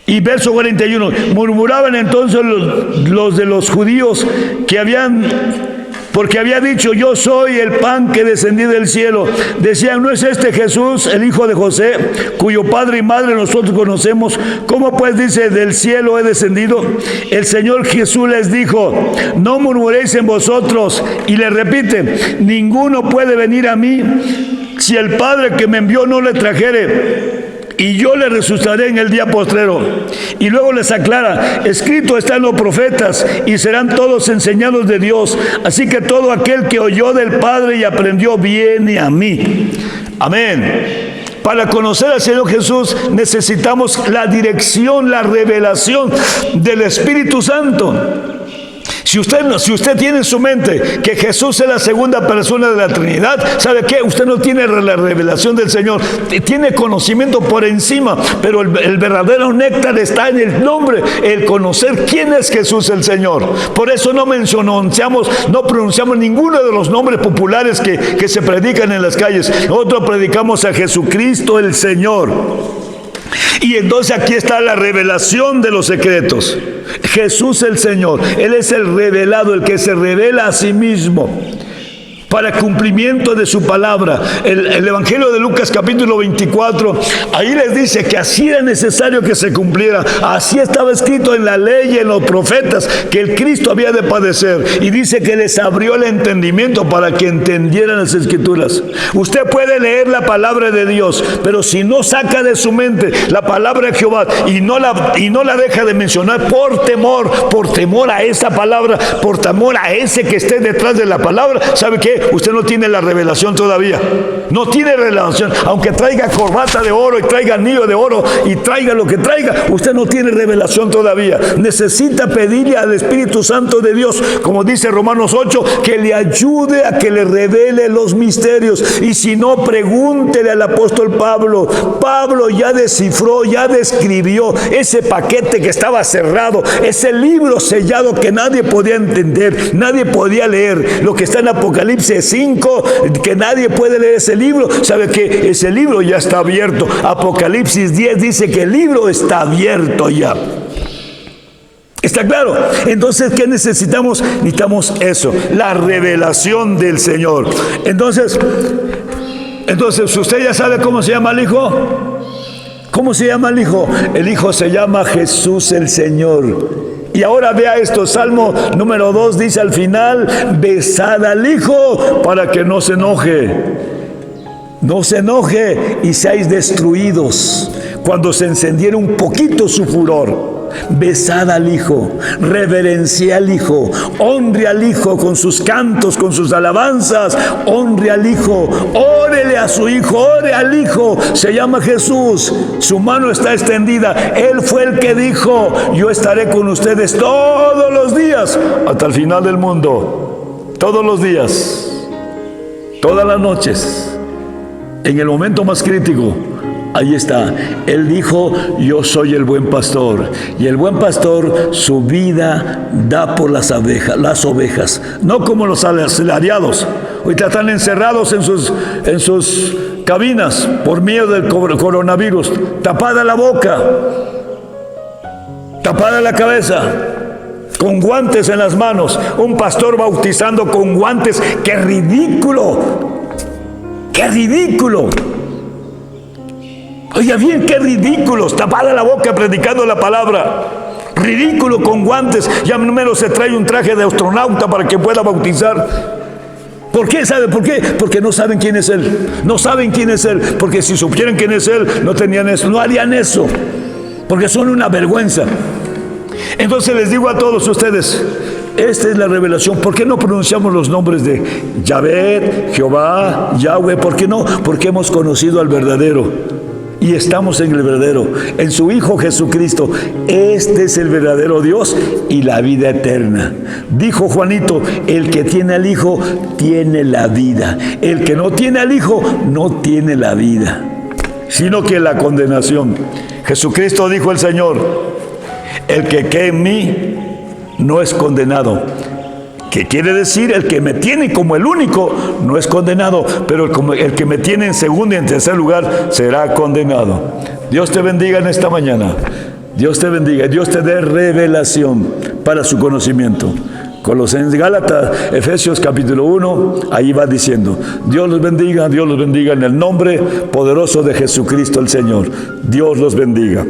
Y verso 41, murmuraban entonces los de los judíos porque había dicho, yo soy el pan que descendí del cielo. Decían, ¿no es este Jesús, el hijo de José, cuyo padre y madre nosotros conocemos? ¿Cómo pues dice, del cielo he descendido? El Señor Jesús les dijo, no murmuréis en vosotros. Y le repite, ninguno puede venir a mí si el Padre que me envió no le trajere. Y yo le resucitaré en el día postrero. Y luego les aclara, escrito está en los profetas, y serán todos enseñados de Dios. Así que todo aquel que oyó del Padre y aprendió viene a mí. Amén. Para conocer al Señor Jesús necesitamos la dirección, la revelación del Espíritu Santo. Si usted tiene en su mente que Jesús es la segunda persona de la Trinidad, ¿sabe qué? Usted no tiene la revelación del Señor. Tiene conocimiento por encima, pero el verdadero néctar está en el nombre, el conocer quién es Jesús el Señor. Por eso no pronunciamos ninguno de los nombres populares que se predican en las calles. Nosotros predicamos a Jesucristo el Señor. Y entonces aquí está la revelación de los secretos. Jesús el Señor, Él es el revelado, el que se revela a sí mismo para cumplimiento de su palabra. El Evangelio de Lucas capítulo 24, ahí les dice que así era necesario que se cumpliera. Así estaba escrito en la ley y en los profetas que el Cristo había de padecer. Y dice que les abrió el entendimiento para que entendieran las Escrituras. Usted puede leer la palabra de Dios, pero si no saca de su mente la palabra de Jehová y no la deja de mencionar por temor a esa palabra, por temor a ese que esté detrás de la palabra, ¿sabe qué? Usted no tiene la revelación todavía. No tiene revelación. Aunque traiga corbata de oro y traiga anillo de oro y traiga lo que traiga, usted no tiene revelación todavía. Necesita pedirle al Espíritu Santo de Dios, como dice Romanos 8, que le ayude a que le revele los misterios. Y si no, pregúntele al apóstol Pablo. Pablo ya descifró, ya describió ese paquete que estaba cerrado, ese libro sellado que nadie podía entender, nadie podía leer. Lo que está en Apocalipsis 5, que nadie puede leer ese libro. ¿Sabe qué? Ese libro ya está abierto. Apocalipsis 10 dice que el libro está abierto ya. ¿Está claro? Entonces, ¿qué necesitamos? Necesitamos eso, la revelación del Señor. Entonces, ¿usted ya sabe cómo se llama el Hijo? ¿Cómo se llama el Hijo? El Hijo se llama Jesús el Señor. Y ahora vea esto, Salmo número 2 dice al final, besad al Hijo para que no se enoje. No se enoje y seáis destruidos cuando se encendiera un poquito su furor. Besad al Hijo, reverencia al Hijo, honre al Hijo con sus cantos, con sus alabanzas, honre al Hijo, órele a su Hijo, ore al Hijo. Se llama Jesús, su mano está extendida. Él fue el que dijo, yo estaré con ustedes todos los días hasta el final del mundo. Todos los días, todas las noches, en el momento más crítico. Ahí está. Él dijo, yo soy el buen pastor. Y el buen pastor su vida da por las ovejas. No como los asalariados. Ahorita están encerrados en sus cabinas por miedo del coronavirus. Tapada la boca. Tapada la cabeza. Con guantes en las manos. Un pastor bautizando con guantes. ¡Qué ridículo! ¡Qué ridículo! Oiga bien, qué ridículos, tapada la boca predicando la palabra. Ridículo con guantes, ya menos se trae un traje de astronauta para que pueda bautizar. ¿Por qué? ¿Sabe por qué? Porque no saben quién es Él. No saben quién es Él, porque si supieran quién es Él, no tenían eso, no harían eso, porque son una vergüenza. Entonces les digo a todos ustedes, esta es la revelación. ¿Por qué no pronunciamos los nombres de Yahvé, Jehová, Yahweh? ¿Por qué no? Porque hemos conocido al verdadero. y estamos en el verdadero, en su Hijo Jesucristo. Este es el verdadero Dios y la vida eterna. Dijo Juanito, el que tiene al Hijo tiene la vida. El que no tiene al Hijo no tiene la vida, sino que la condenación. Jesucristo dijo el Señor, el que cree en mí no es condenado. ¿Qué quiere decir? El que me tiene como el único no es condenado, pero el que me tiene en segundo y en tercer lugar será condenado. Dios te bendiga en esta mañana. Dios te bendiga. Dios te dé revelación para su conocimiento. Colosenses, Gálatas, Efesios capítulo 1, ahí va diciendo, Dios los bendiga en el nombre poderoso de Jesucristo el Señor. Dios los bendiga.